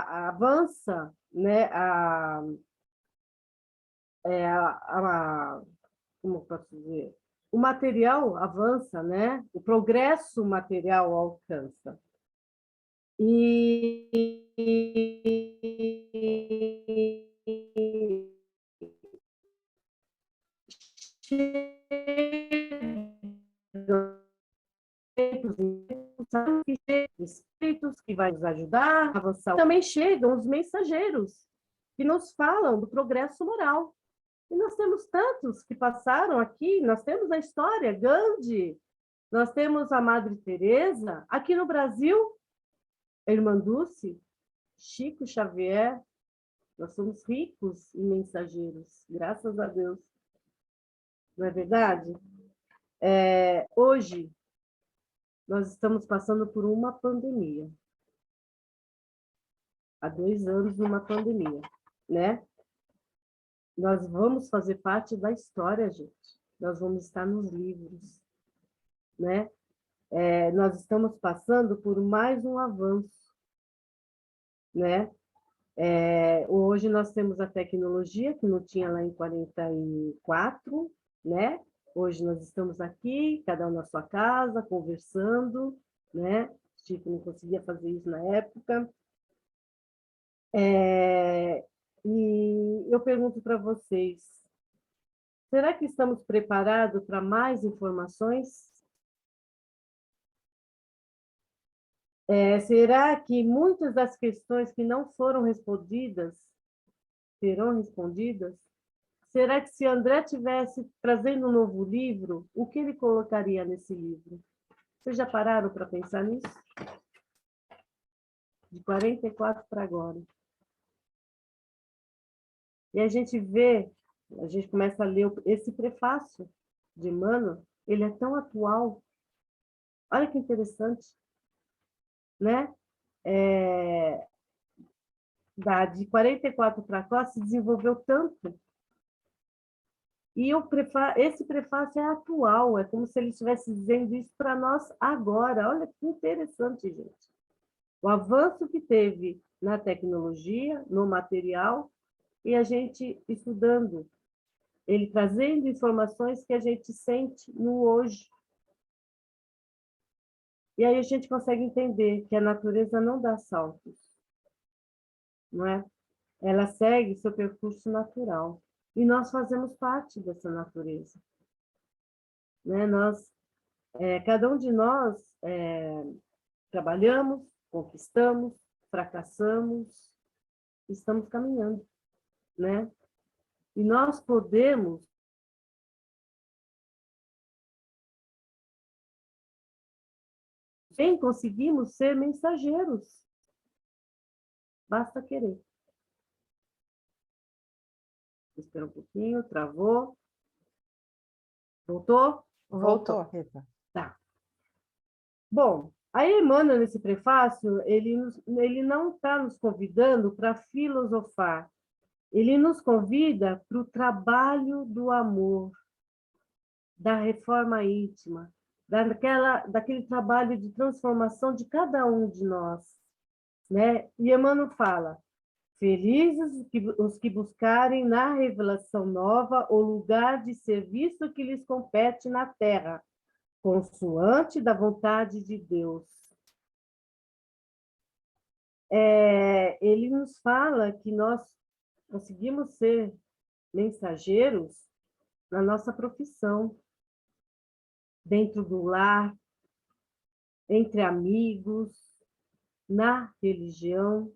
avança, né, como posso dizer? O material avança, né? O progresso material alcança. E espíritos que vai nos ajudar a avançar. Também chegam os mensageiros, que nos falam do progresso moral. E nós temos tantos que passaram aqui, nós temos a história, Gandhi, nós temos a Madre Teresa, aqui no Brasil, a Irmã Dulce, Chico Xavier, nós somos ricos em mensageiros, graças a Deus. Não é verdade? Hoje, nós estamos passando por uma pandemia. Há 2 anos, uma pandemia, né? Nós vamos fazer parte da história, gente. Nós vamos estar nos livros, né? Nós estamos passando por mais um avanço, né? Hoje nós temos a tecnologia, que não tinha lá em 44, né? Hoje nós estamos aqui, cada um na sua casa, conversando, né? Chico não conseguia fazer isso na época. E eu pergunto para vocês, será que estamos preparados para mais informações? Será que muitas das questões que não foram respondidas serão respondidas? Será que se André tivesse trazendo um novo livro, o que ele colocaria nesse livro? Vocês já pararam para pensar nisso? De 44 para agora. E a gente começa a ler esse prefácio de Emmanuel, ele é tão atual. Olha que interessante, né? De 44 para cá se desenvolveu tanto. E esse prefácio é atual, é como se ele estivesse dizendo isso para nós agora. Olha que interessante, gente. O avanço que teve na tecnologia, no material, e a gente estudando, ele trazendo informações que a gente sente no hoje. E aí a gente consegue entender que a natureza não dá saltos, não é? Ela segue seu percurso natural. E nós fazemos parte dessa natureza, né? Cada um de nós trabalhamos, conquistamos, fracassamos, estamos caminhando, né? E nós podemos conseguimos ser mensageiros. Basta querer. Espera um pouquinho, travou. Voltou? Voltou, Rita. Tá. Bom, aí Emmanuel, nesse prefácio, ele não está nos convidando para filosofar. Ele nos convida para o trabalho do amor, da reforma íntima, daquele trabalho de transformação de cada um de nós, né? E Emmanuel fala: felizes os que buscarem na revelação nova o lugar de serviço que lhes compete na terra, consoante da vontade de Deus. Ele nos fala que nós conseguimos ser mensageiros na nossa profissão, dentro do lar, entre amigos, na religião,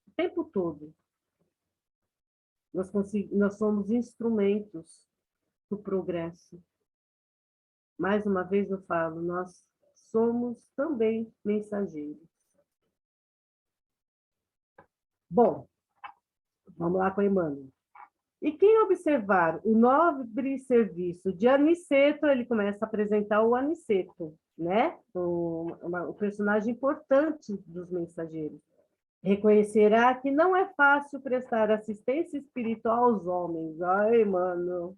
o tempo todo. Nós somos instrumentos do progresso. Mais uma vez eu falo, nós somos também mensageiros. Bom, vamos lá com a Emmanuel. E quem observar o nobre serviço de Aniceto, ele começa a apresentar o Aniceto, né? O personagem importante dos mensageiros. Reconhecerá que não é fácil prestar assistência espiritual aos homens. Ai, mano.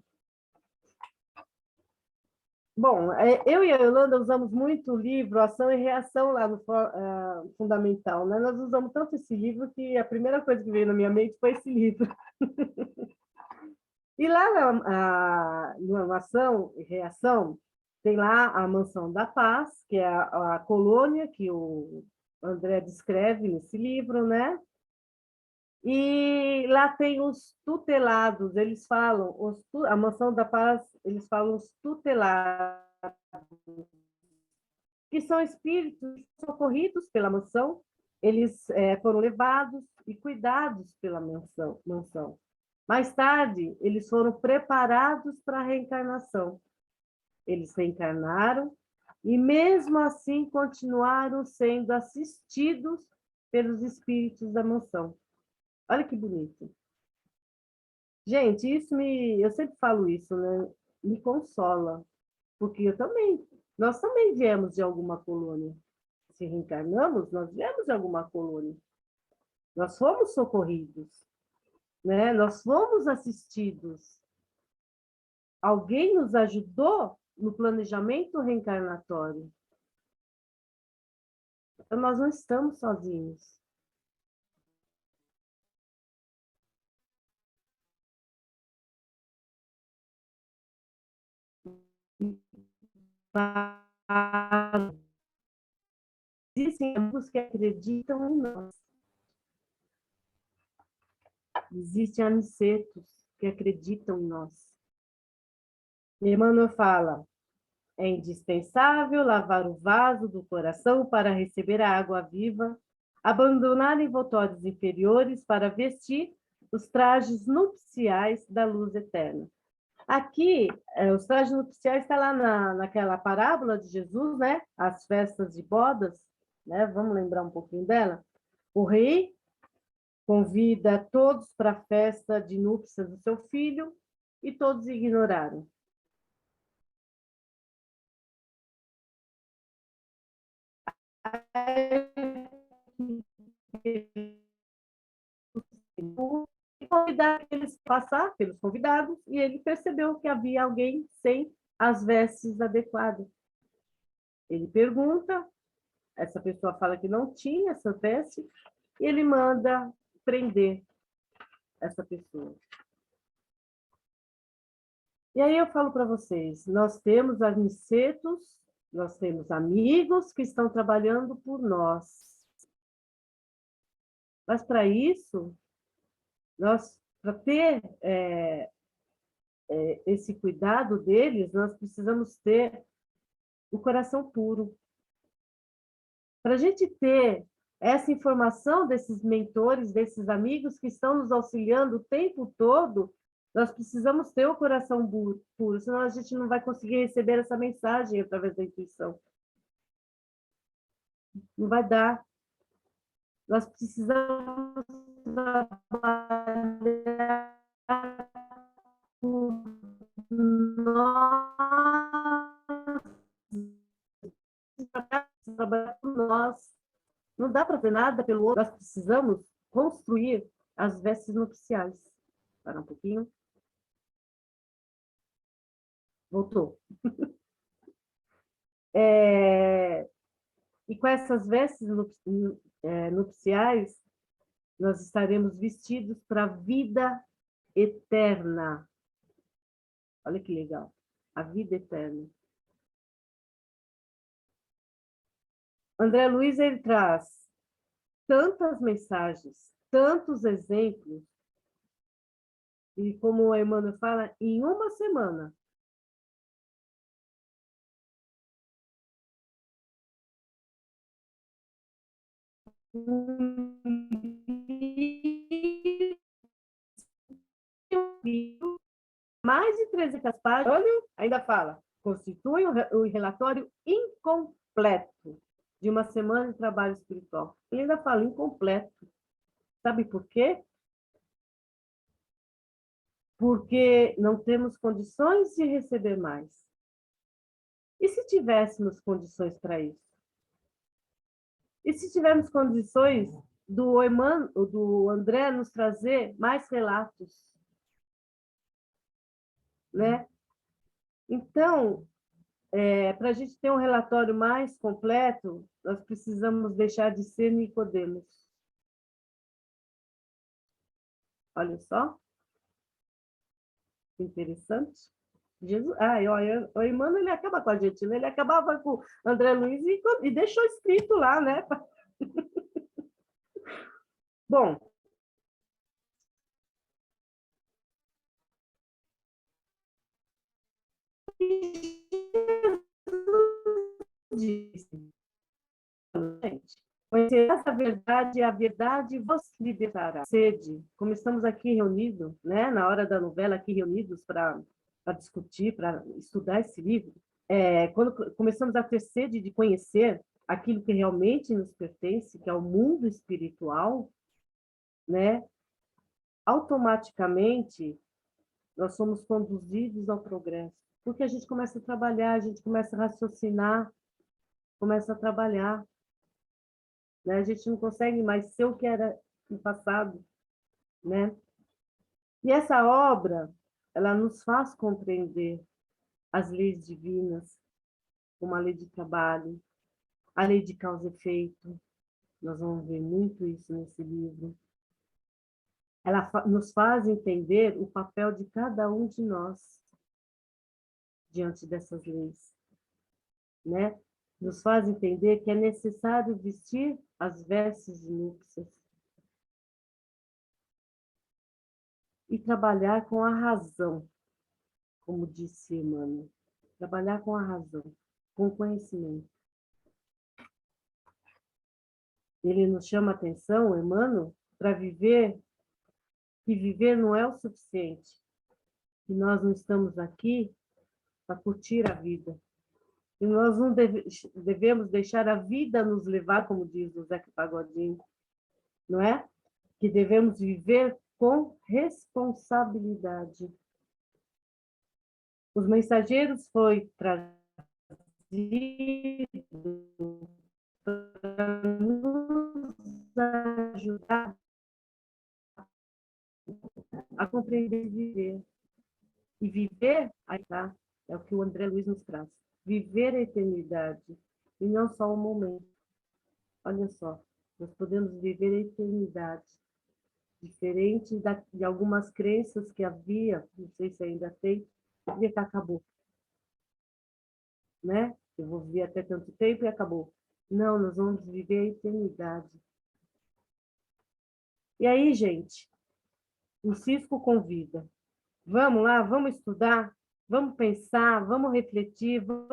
Bom, eu e a Yolanda usamos muito o livro Ação e Reação lá no Fundamental, né? Nós usamos tanto esse livro que a primeira coisa que veio na minha mente foi esse livro. E lá no Ação e Reação, tem lá a Mansão da Paz, que é a colônia que o André descreve nesse livro, né? E lá tem os tutelados, eles falam, a Mansão da Paz, eles falam os tutelados, que são espíritos socorridos pela mansão, eles foram levados e cuidados pela mansão. Mais tarde, eles foram preparados para a reencarnação. Eles reencarnaram e, mesmo assim, continuaram sendo assistidos pelos espíritos da mansão. Olha que bonito. Gente, eu sempre falo isso, né? Me consola, porque nós também viemos de alguma colônia. Se reencarnamos, nós viemos de alguma colônia. Nós fomos socorridos, né? Nós fomos assistidos. Alguém nos ajudou no planejamento reencarnatório. Então, nós não estamos sozinhos. Existem amigos que acreditam em nós. Existem anicetos que acreditam em nós. Emmanuel fala, é indispensável lavar o vaso do coração para receber a água viva, abandonar envoltórios inferiores para vestir os trajes nupciais da luz eterna. Aqui, os trajes nupciais está lá naquela parábola de Jesus, né? As festas de bodas, né? Vamos lembrar um pouquinho dela? O rei convida todos para a festa de núpcias do seu filho e todos ignoraram. E convidar eles a passar pelos convidados, e ele percebeu que havia alguém sem as vestes adequadas. Ele pergunta, essa pessoa fala que não tinha essa veste, e ele manda prender essa pessoa. E aí eu falo para vocês, nós temos anicetos, nós temos amigos que estão trabalhando por nós. Mas para isso, para ter esse cuidado deles, nós precisamos ter o coração puro. Para a gente ter essa informação desses mentores, desses amigos que estão nos auxiliando o tempo todo, nós precisamos ter o coração puro, senão a gente não vai conseguir receber essa mensagem através da intuição. Não vai dar. Nós precisamos trabalhar por nós. Não dá para ver nada pelo outro. Nós precisamos construir as vestes nupciais. Para um pouquinho. Voltou. E com essas vestes nupciais, nós estaremos vestidos para a vida eterna. Olha que legal. A vida eterna. André Luiz, ele traz tantas mensagens, tantos exemplos, e como o Emmanuel fala, em uma semana. Mais de 300 páginas, olha, ainda fala, constitui o relatório incompleto de uma semana de trabalho espiritual. Ele ainda fala incompleto. Sabe por quê? Porque não temos condições de receber mais. E se tivéssemos condições para isso? E se tivermos condições do André nos trazer mais relatos? Né? Então, para a gente ter um relatório mais completo, nós precisamos deixar de ser Nicodemos. Olha só. Interessante. Jesus, o Emmanuel, ele acaba com a gente, né? Ele acabava com o André Luiz e deixou escrito lá, né? Bom, disse, gente, Conhecerás a verdade e a verdade vos libertará. Sede, como estamos aqui reunidos, né, na hora da novela, aqui reunidos para discutir, para estudar esse livro, quando começamos a ter sede de conhecer aquilo que realmente nos pertence, que é o mundo espiritual, né, automaticamente nós somos conduzidos ao progresso, porque a gente começa a trabalhar, a gente começa a raciocinar, começa a trabalhar, né? A gente não consegue mais ser o que era no passado, né? E essa obra, ela nos faz compreender as leis divinas, como a lei de trabalho, a lei de causa e efeito. Nós vamos ver muito isso nesse livro. Ela nos faz entender o papel de cada um de nós diante dessas leis, né? Nos faz entender que é necessário vestir as vestes de núpcias e trabalhar com a razão, como disse Emmanuel, trabalhar com a razão, com o conhecimento. Ele nos chama a atenção, Emmanuel, para viver, que viver não é o suficiente, que nós não estamos aqui para curtir a vida, e nós não devemos deixar a vida nos levar, como diz o Zeca Pagodinho, não é? Que devemos viver com responsabilidade. Os mensageiros foi trazido para nos ajudar a compreender e viver. E viver, aí tá, é o que o André Luiz nos traz. Viver a eternidade, e não só o momento. Olha só, nós podemos viver a eternidade, diferente de algumas crenças que havia, não sei se ainda tem, que acabou. Né? Eu vou viver até tanto tempo e acabou. Não, nós vamos viver a eternidade. E aí, gente, o Cisco convida. Vamos lá, vamos estudar, vamos pensar, vamos refletir, vamos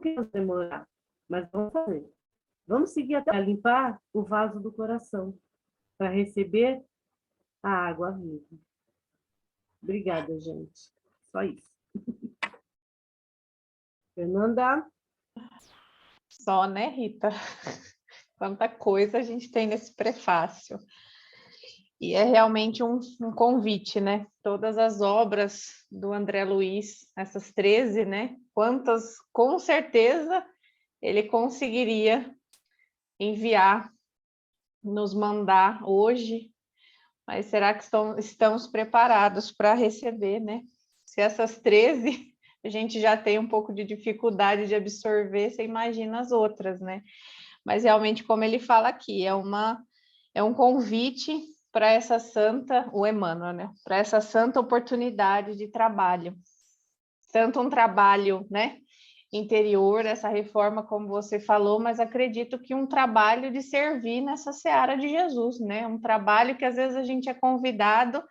Não demorar, mas vamos fazer. Vamos seguir até limpar o vaso do coração, para receber a água viva. Obrigada, gente. Só isso. Fernanda? Só, né, Rita? Quanta coisa a gente tem nesse prefácio. E é realmente um convite, né? Todas as obras do André Luiz, essas 13, né? Quantas, com certeza, ele conseguiria enviar, nos mandar hoje, mas será que estamos preparados para receber, né? Se essas 13 a gente já tem um pouco de dificuldade de absorver, você imagina as outras, né? Mas realmente, como ele fala aqui, é um convite para essa santa, o Emmanuel, né? Para essa santa oportunidade de trabalho. Tanto um trabalho, né, interior, essa reforma, como você falou, mas acredito que um trabalho de servir nessa seara de Jesus, né? Um trabalho que às vezes a gente é convidado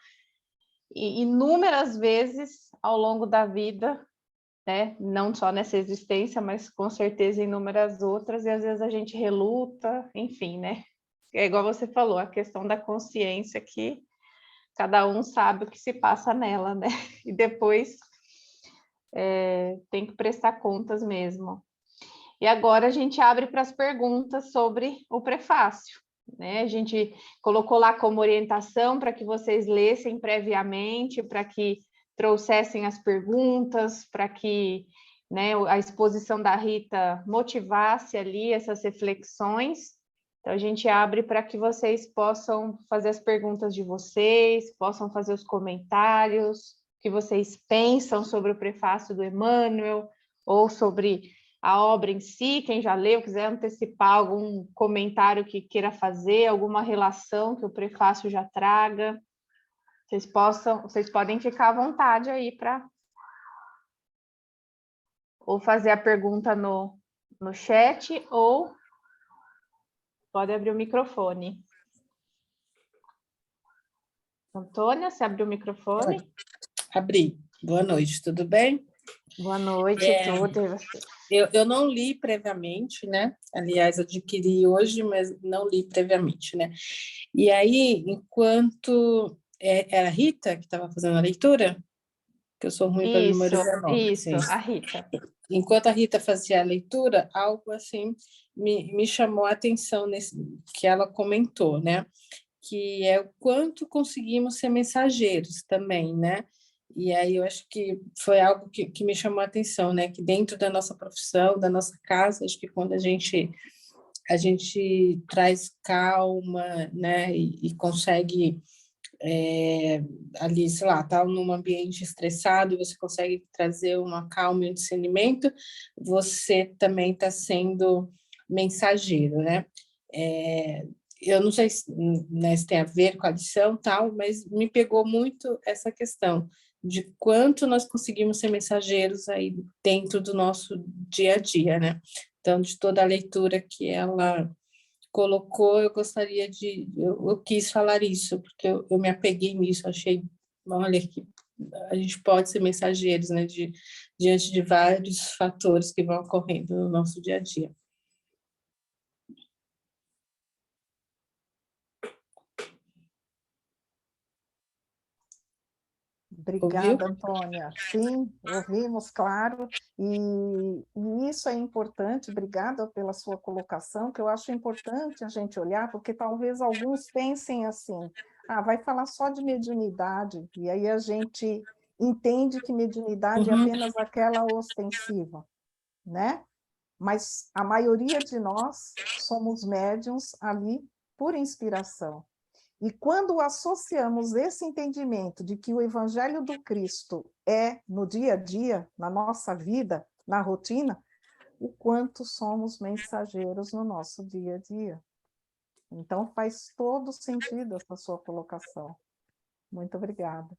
inúmeras vezes ao longo da vida, né? Não só nessa existência, mas com certeza inúmeras outras, e às vezes a gente reluta, enfim, né? É igual você falou, a questão da consciência que cada um sabe o que se passa nela, né? E depois tem que prestar contas mesmo. E agora a gente abre para as perguntas sobre o prefácio, né? A gente colocou lá como orientação para que vocês lessem previamente, para que trouxessem as perguntas, para que, né, a exposição da Rita motivasse ali essas reflexões. Então, a gente abre para que vocês possam fazer as perguntas de vocês, possam fazer os comentários, o que vocês pensam sobre o prefácio do Emmanuel, ou sobre a obra em si, quem já leu, quiser antecipar algum comentário que queira fazer, alguma relação que o prefácio já traga, vocês podem ficar à vontade aí para ou fazer a pergunta no chat, ou pode abrir o microfone. Antônia, você abriu o microfone? Abri. Boa noite, tudo bem? Boa noite, tudo, e você? Eu não li previamente, né? Aliás, adquiri hoje, mas não li previamente, né? E aí, enquanto... Era a Rita que estava fazendo a leitura? Que eu sou ruim para memorizar nome. Isso, Sim. a Rita. Enquanto a Rita fazia a leitura, algo assim me chamou a atenção nesse, que ela comentou, né? Que é o quanto conseguimos ser mensageiros também, né? E aí eu acho que foi algo que me chamou a atenção, né? Que dentro da nossa profissão, da nossa casa, acho que quando a gente traz calma, né? E consegue ali, sei lá, tá num ambiente estressado, você consegue trazer uma calma e um discernimento, você também está sendo mensageiro, né? Eu não sei se, né, se tem a ver com a lição tal, mas me pegou muito essa questão de quanto nós conseguimos ser mensageiros aí dentro do nosso dia a dia, né? Então, de toda a leitura que ela colocou, eu gostaria de... Eu quis falar isso, porque eu me apeguei nisso, achei, olha, que a gente pode ser mensageiros, né, diante de vários fatores que vão ocorrendo no nosso dia a dia. Obrigada, Ouviu? Antônia. Sim, ouvimos, claro, e isso é importante. Obrigada pela sua colocação, que eu acho importante a gente olhar, porque talvez alguns pensem assim, vai falar só de mediunidade, e aí a gente entende que mediunidade é Uhum. apenas aquela ostensiva, né? Mas a maioria de nós somos médiuns ali por inspiração. E quando associamos esse entendimento de que o Evangelho do Cristo é no dia a dia, na nossa vida, na rotina, o quanto somos mensageiros no nosso dia a dia. Então, faz todo sentido essa sua colocação. Muito obrigada.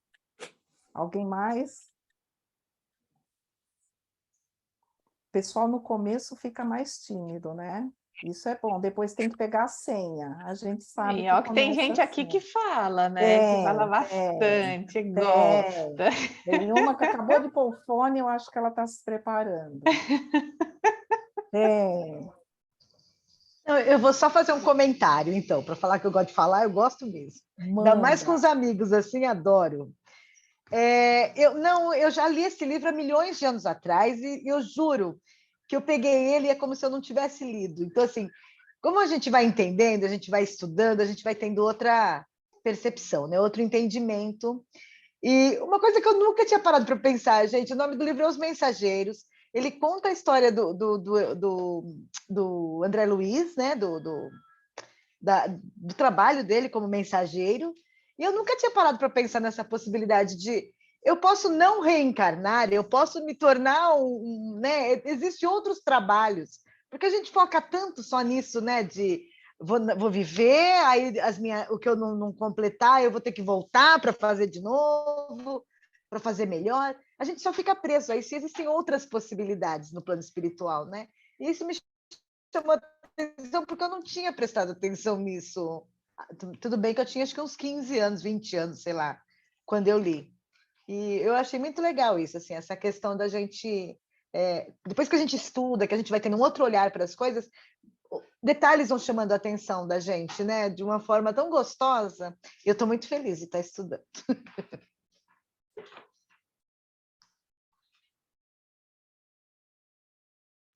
Alguém mais? O pessoal no começo fica mais tímido, né? Isso é bom. Depois tem que pegar a senha. A gente sabe E que ó, que tem começa gente aqui assim. que fala, né? Que fala Tem, bastante, tem. gosta. Tem uma que acabou de pôr o fone, eu acho que ela está se preparando. Tem. Eu vou só fazer um comentário, então, para falar que eu gosto de falar, eu gosto mesmo. Ainda mais com Manda. os amigos, assim, adoro. Eu já li esse livro há milhões de anos atrás e eu juro que eu peguei ele e é como se eu não tivesse lido. Então, assim, como a gente vai entendendo, a gente vai estudando, a gente vai tendo outra percepção, né? Outro entendimento. E uma coisa que eu nunca tinha parado para pensar, gente, o nome do livro é Os Mensageiros. Ele conta a história do André Luiz, né? Do trabalho dele como mensageiro. E eu nunca tinha parado para pensar nessa possibilidade de eu posso não reencarnar, eu posso me tornar né? Existem outros trabalhos, porque a gente foca tanto só nisso, né? De vou viver, aí o que eu não completar, eu vou ter que voltar para fazer de novo, para fazer melhor. A gente só fica preso aí se existem outras possibilidades no plano espiritual, né? E isso me chamou a atenção porque eu não tinha prestado atenção nisso. Tudo bem que eu tinha acho que uns 15 anos, 20 anos, sei lá, quando eu li. E eu achei muito legal isso, assim, essa questão da gente... depois que a gente estuda, que a gente vai tendo um outro olhar para as coisas, detalhes vão chamando a atenção da gente, né? De uma forma tão gostosa. Eu estou muito feliz de estar estudando.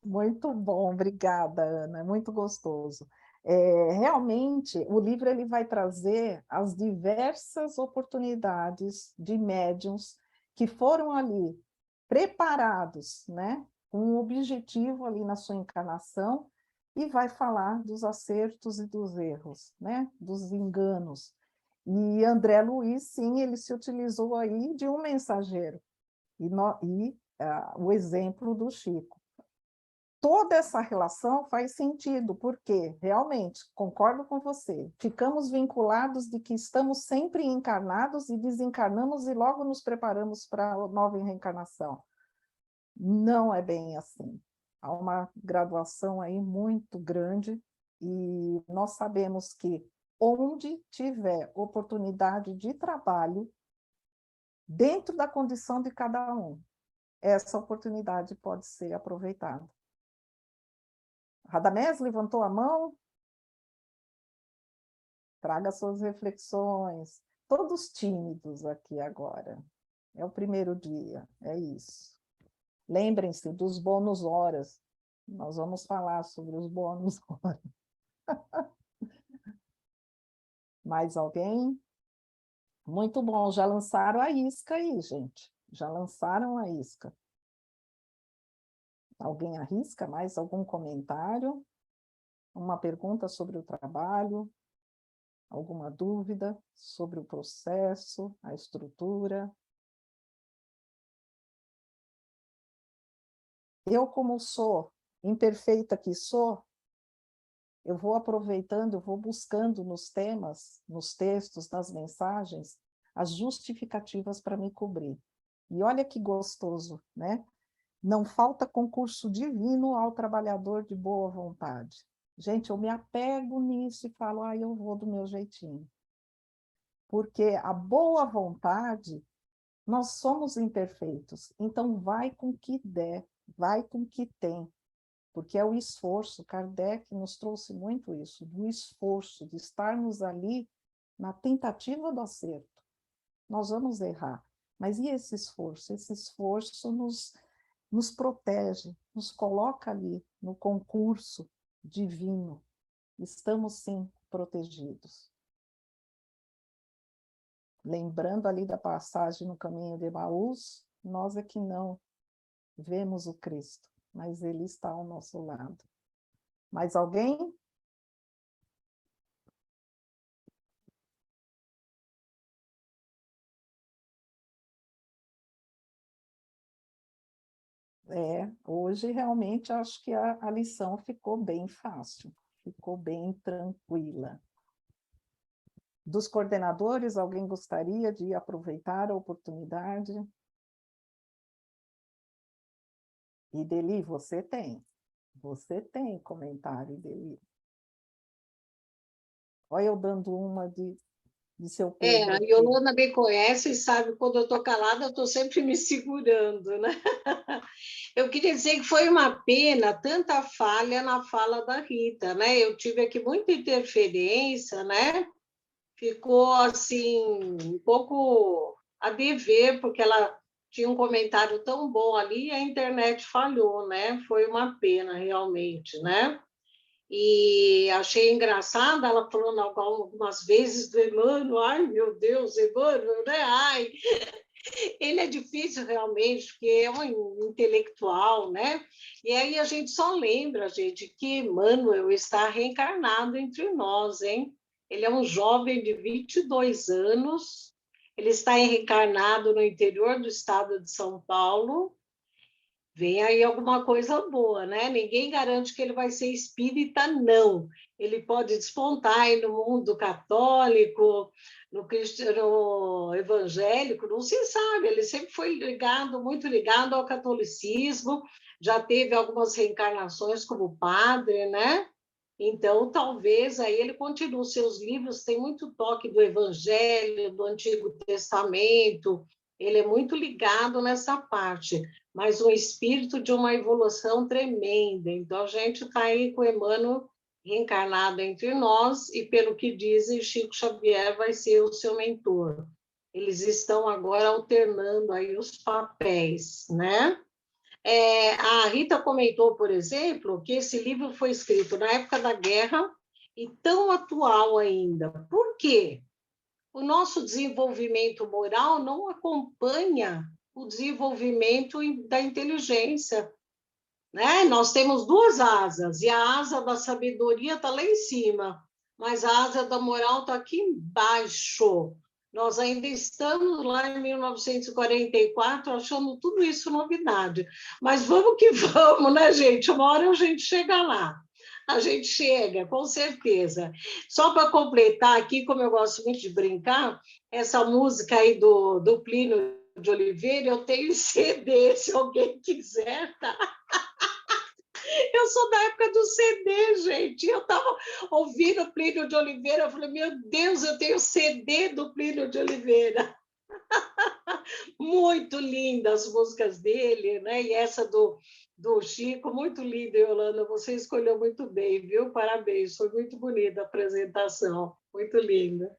Muito bom, obrigada, Ana, muito gostoso. Realmente, o livro ele vai trazer as diversas oportunidades de médiuns que foram ali preparados, né, com um objetivo ali na sua encarnação, e vai falar dos acertos e dos erros, né, dos enganos. E André Luiz, sim, ele se utilizou aí de um mensageiro, o exemplo do Chico. Toda essa relação faz sentido, porque, realmente, concordo com você, ficamos vinculados de que estamos sempre encarnados e desencarnamos e logo nos preparamos para a nova reencarnação. Não é bem assim. Há uma graduação aí muito grande e nós sabemos que onde tiver oportunidade de trabalho dentro da condição de cada um. Essa oportunidade pode ser aproveitada. Radamés levantou a mão. Traga suas reflexões. Todos tímidos aqui agora. É o primeiro dia, é isso. Lembrem-se dos bônus horas. Nós vamos falar sobre os bônus horas. Mais alguém? Muito bom, já lançaram a isca aí, gente. Já lançaram a isca. Alguém arrisca mais algum comentário? Uma pergunta sobre o trabalho? Alguma dúvida sobre o processo, a estrutura? Eu, como sou imperfeita que sou, eu vou aproveitando, eu vou buscando nos temas, nos textos, nas mensagens, as justificativas para me cobrir. E olha que gostoso, né? Não falta concurso divino ao trabalhador de boa vontade. Gente, eu me apego nisso e falo, eu vou do meu jeitinho. Porque a boa vontade, nós somos imperfeitos, então vai com o que der, vai com o que tem. Porque é o esforço, Kardec nos trouxe muito isso, do esforço, de estarmos ali na tentativa do acerto. Nós vamos errar, mas e esse esforço? Esse esforço nos protege, nos coloca ali no concurso divino. Estamos, sim, protegidos. Lembrando ali da passagem no caminho de Emaús, nós é que não vemos o Cristo, mas ele está ao nosso lado. Mais alguém? Hoje realmente acho que a lição ficou bem fácil, ficou bem tranquila. Dos coordenadores, alguém gostaria de aproveitar a oportunidade? Ideli, você tem comentário, Ideli. Olha eu dando uma de seu Pedro. A Yolanda me conhece e sabe, quando eu estou calada, eu estou sempre me segurando, né? Eu queria dizer que foi uma pena tanta falha na fala da Rita, né? Eu tive aqui muita interferência, né? Ficou, assim, um pouco a dever, porque ela tinha um comentário tão bom ali e a internet falhou, né? Foi uma pena, realmente, né? E achei engraçada ela falando algumas vezes do Emmanuel, ai, meu Deus, Emmanuel, né? Ai, ele é difícil realmente, porque é um intelectual, né? E aí a gente só lembra, gente, que Emmanuel está reencarnado entre nós, hein? Ele é um jovem de 22 anos, ele está reencarnado no interior do estado de São Paulo. Vem aí alguma coisa boa, né? Ninguém garante que ele vai ser espírita, não. Ele pode despontar aí no mundo católico, no cristiano evangélico, não se sabe. Ele sempre foi ligado, muito ligado ao catolicismo, já teve algumas reencarnações como padre, né? Então, talvez aí ele continue. Seus livros têm muito toque do Evangelho, do Antigo Testamento, ele é muito ligado nessa parte, mas um espírito de uma evolução tremenda. Então, a gente está aí com o Emmanuel reencarnado entre nós, e pelo que dizem, Chico Xavier vai ser o seu mentor. Eles estão agora alternando aí os papéis, né? A Rita comentou, por exemplo, que esse livro foi escrito na época da guerra e tão atual ainda. Por quê? O nosso desenvolvimento moral não acompanha o desenvolvimento da inteligência, né? Nós temos duas asas, e a asa da sabedoria está lá em cima, mas a asa da moral está aqui embaixo. Nós ainda estamos lá em 1944 achando tudo isso novidade. Mas vamos que vamos, né, gente? Uma hora a gente chega lá. A gente chega, com certeza. Só para completar aqui, como eu gosto muito de brincar, essa música aí do Plínio de Oliveira, eu tenho CD, se alguém quiser, tá? Eu sou da época do CD, gente. Eu estava ouvindo Plínio de Oliveira, eu falei, meu Deus, eu tenho CD do Plínio de Oliveira. Muito lindas as músicas dele, né? E essa do Chico, muito linda, Yolanda. Você escolheu muito bem, viu? Parabéns, foi muito bonita a apresentação, muito linda.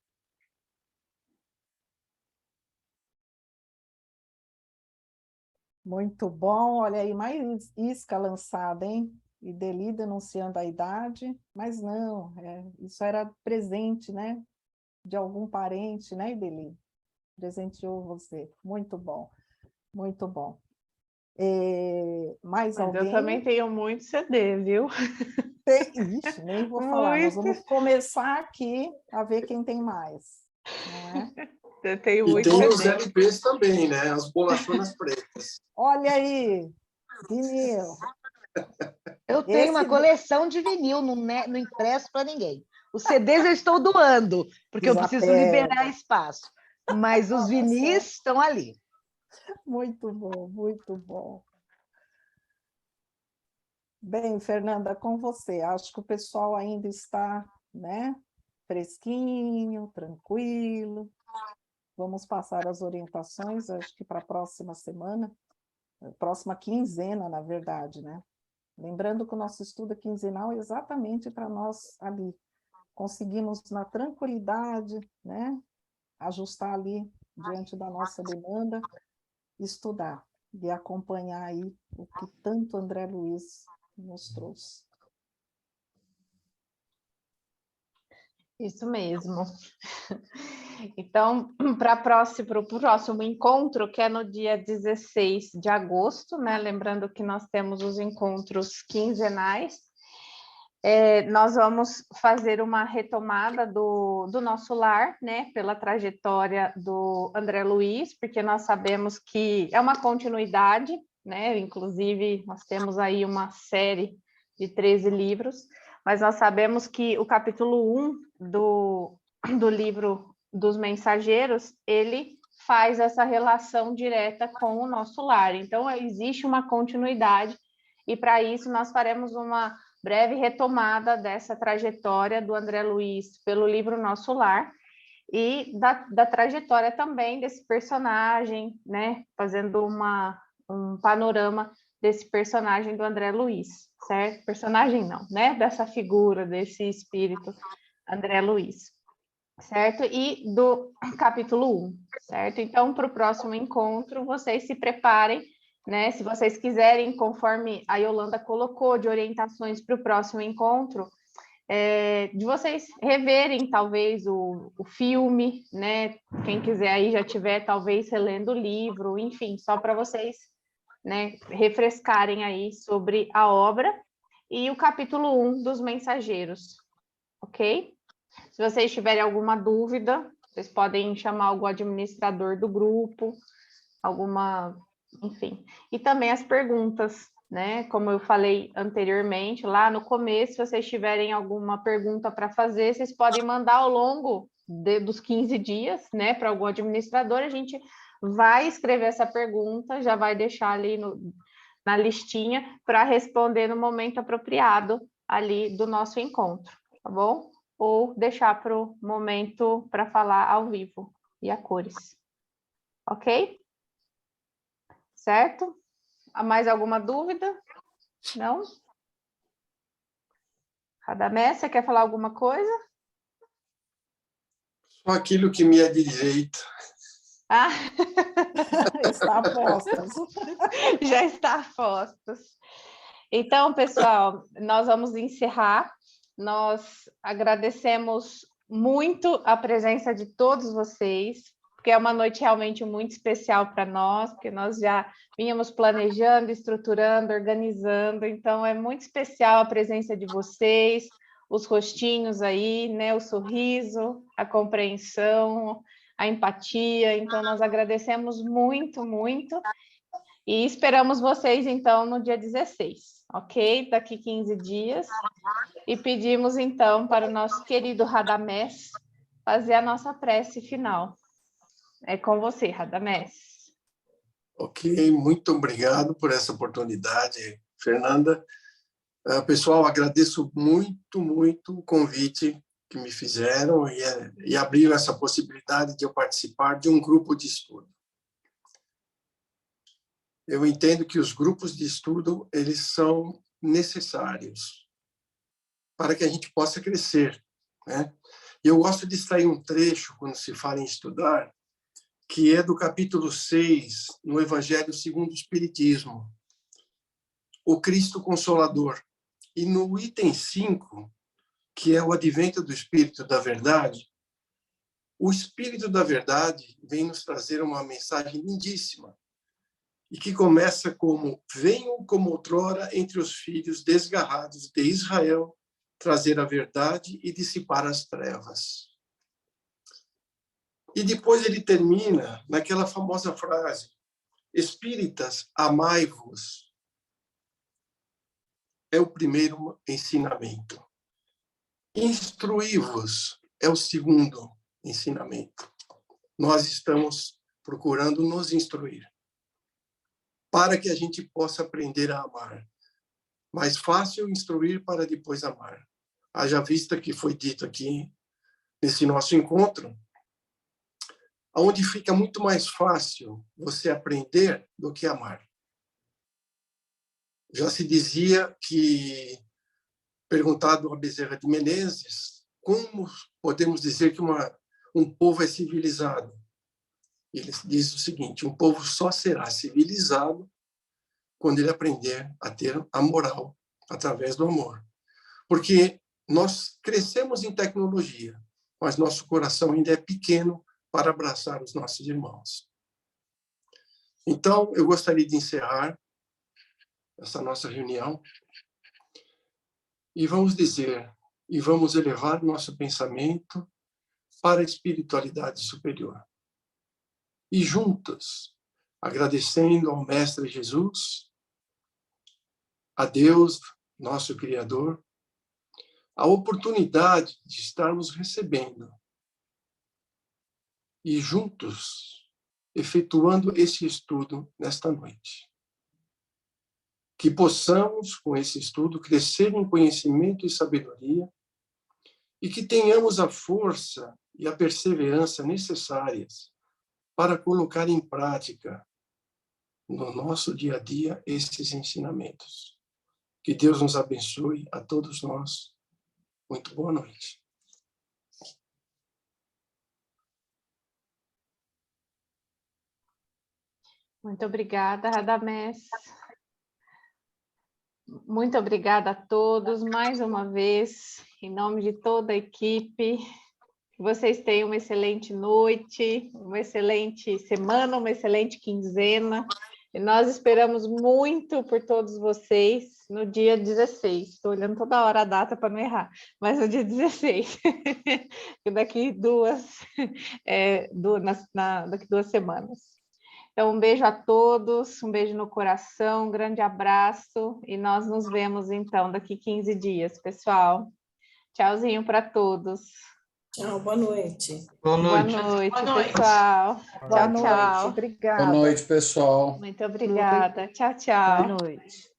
Muito bom, olha aí, mais isca lançada, hein? E Deli denunciando a idade, mas não, isso era presente, né? De algum parente, né, Deli? Presenteou você. Muito bom, muito bom. Mais Mas eu alguém? também tenho muito CD, viu? Ixi, nem vou falar. Nós vamos começar aqui a ver quem tem mais, não é? Eu tenho E muito tem os CD. LPs também, né? As bolachonas pretas. Olha aí, vinil. Eu tenho uma Esse- coleção de vinil, não empresto para ninguém. Os CDs eu estou doando, porque eu preciso Desapega. liberar espaço. Mas os vinis estão ali. Muito bom, muito bom. Bem, Fernanda, com você. Acho que o pessoal ainda está, né, fresquinho, tranquilo. Vamos passar as orientações, acho que para a próxima semana, próxima quinzena, na verdade, né? Lembrando que o nosso estudo é quinzenal exatamente para nós ali conseguimos, na tranquilidade, né, ajustar ali diante da nossa demanda, estudar e acompanhar aí o que tanto André Luiz nos trouxe. Isso mesmo. Então, para o próximo encontro, que é no dia 16 de agosto, né? Lembrando que nós temos os encontros quinzenais, nós vamos fazer uma retomada do nosso lar, né? Pela trajetória do André Luiz, porque nós sabemos que é uma continuidade, né? Inclusive, nós temos aí uma série de 13 livros, mas nós sabemos que o capítulo 1 do livro dos Mensageiros, ele faz essa relação direta com o nosso lar. Então, existe uma continuidade, e para isso nós faremos uma breve retomada dessa trajetória do André Luiz pelo livro Nosso Lar, e da trajetória também desse personagem, né? Fazendo um panorama desse personagem do André Luiz, certo? Personagem não, né? Dessa figura, desse espírito André Luiz, certo? E do capítulo 1, certo? Então, para o próximo encontro, vocês se preparem, né? Se vocês quiserem, conforme a Yolanda colocou, de orientações para o próximo encontro, de vocês reverem, talvez, o filme, né? Quem quiser aí já tiver, talvez, relendo o livro, enfim, só para vocês, né, refrescarem aí sobre a obra, e o capítulo 1 dos Mensageiros, ok? Se vocês tiverem alguma dúvida, vocês podem chamar algum administrador do grupo, enfim. E também as perguntas, né? Como eu falei anteriormente, lá no começo, se vocês tiverem alguma pergunta para fazer, vocês podem mandar ao longo dos 15 dias, né? Para algum administrador, a gente vai escrever essa pergunta, já vai deixar ali na listinha para responder no momento apropriado ali do nosso encontro, tá bom? Ou deixar para o momento para falar ao vivo e a cores. Ok? Certo? Há mais alguma dúvida? Não? Radamés, você quer falar alguma coisa? Só aquilo que me é de direito. Ah, Está a postos. já está a postos. Então, pessoal, nós vamos encerrar. Nós agradecemos muito a presença de todos vocês, porque é uma noite realmente muito especial para nós, porque nós já vínhamos planejando, estruturando, organizando, então é muito especial a presença de vocês, os rostinhos aí, né, o sorriso, a compreensão, a empatia, então nós agradecemos muito, muito, e esperamos vocês, então, no dia 16, ok? Daqui 15 dias. E pedimos, então, para o nosso querido Radamés fazer a nossa prece final. É com você, Radamés. Ok, muito obrigado por essa oportunidade, Fernanda. Pessoal, agradeço muito, muito o convite que me fizeram e abriram essa possibilidade de eu participar de um grupo de estudo. Eu entendo que os grupos de estudo, eles são necessários para que a gente possa crescer, né? E eu gosto de extrair um trecho, quando se fala em estudar, que é do capítulo 6, no Evangelho segundo o Espiritismo, o Cristo Consolador. E no item 5, que é o advento do Espírito da Verdade, o Espírito da Verdade vem nos trazer uma mensagem lindíssima, e que começa como: venham como outrora entre os filhos desgarrados de Israel, trazer a verdade e dissipar as trevas. E depois ele termina naquela famosa frase: espíritas, amai-vos. É o primeiro ensinamento. Instruí-vos é o segundo ensinamento. Nós estamos procurando nos instruir para que a gente possa aprender a amar. Mais fácil instruir para depois amar. Haja vista que foi dito aqui nesse nosso encontro, onde fica muito mais fácil você aprender do que amar. Já se dizia que, perguntado a Bezerra de Menezes, como podemos dizer que um povo é civilizado? Ele diz o seguinte: um povo só será civilizado quando ele aprender a ter a moral através do amor. Porque nós crescemos em tecnologia, mas nosso coração ainda é pequeno para abraçar os nossos irmãos. Então, eu gostaria de encerrar essa nossa reunião e vamos dizer, e vamos elevar nosso pensamento para a espiritualidade superior. E juntos, agradecendo ao Mestre Jesus, a Deus, nosso Criador, a oportunidade de estarmos recebendo e juntos efetuando esse estudo nesta noite. Que possamos, com esse estudo, crescer em conhecimento e sabedoria e que tenhamos a força e a perseverança necessárias para colocar em prática no nosso dia a dia esses ensinamentos. Que Deus nos abençoe a todos nós. Muito boa noite. Muito obrigada, Radamés. Muito obrigada a todos, mais uma vez, em nome de toda a equipe. Que vocês tenham uma excelente noite, uma excelente semana, uma excelente quinzena. E nós esperamos muito por todos vocês no dia 16. Estou olhando toda hora a data para não errar, mas no dia 16. daqui daqui 2 semanas. Então, um beijo a todos, um beijo no coração, um grande abraço e nós nos vemos, então, daqui 15 dias, pessoal. Tchauzinho para todos. Tchau, boa noite. Boa noite. Boa noite, pessoal. Boa Tchau, noite. tchau. Obrigada. Boa noite, pessoal. Muito obrigada. Tchau, tchau. Boa noite.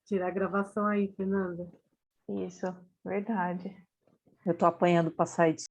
Tirar a gravação aí, Fernanda. Isso, verdade. Eu estou apanhando para sair de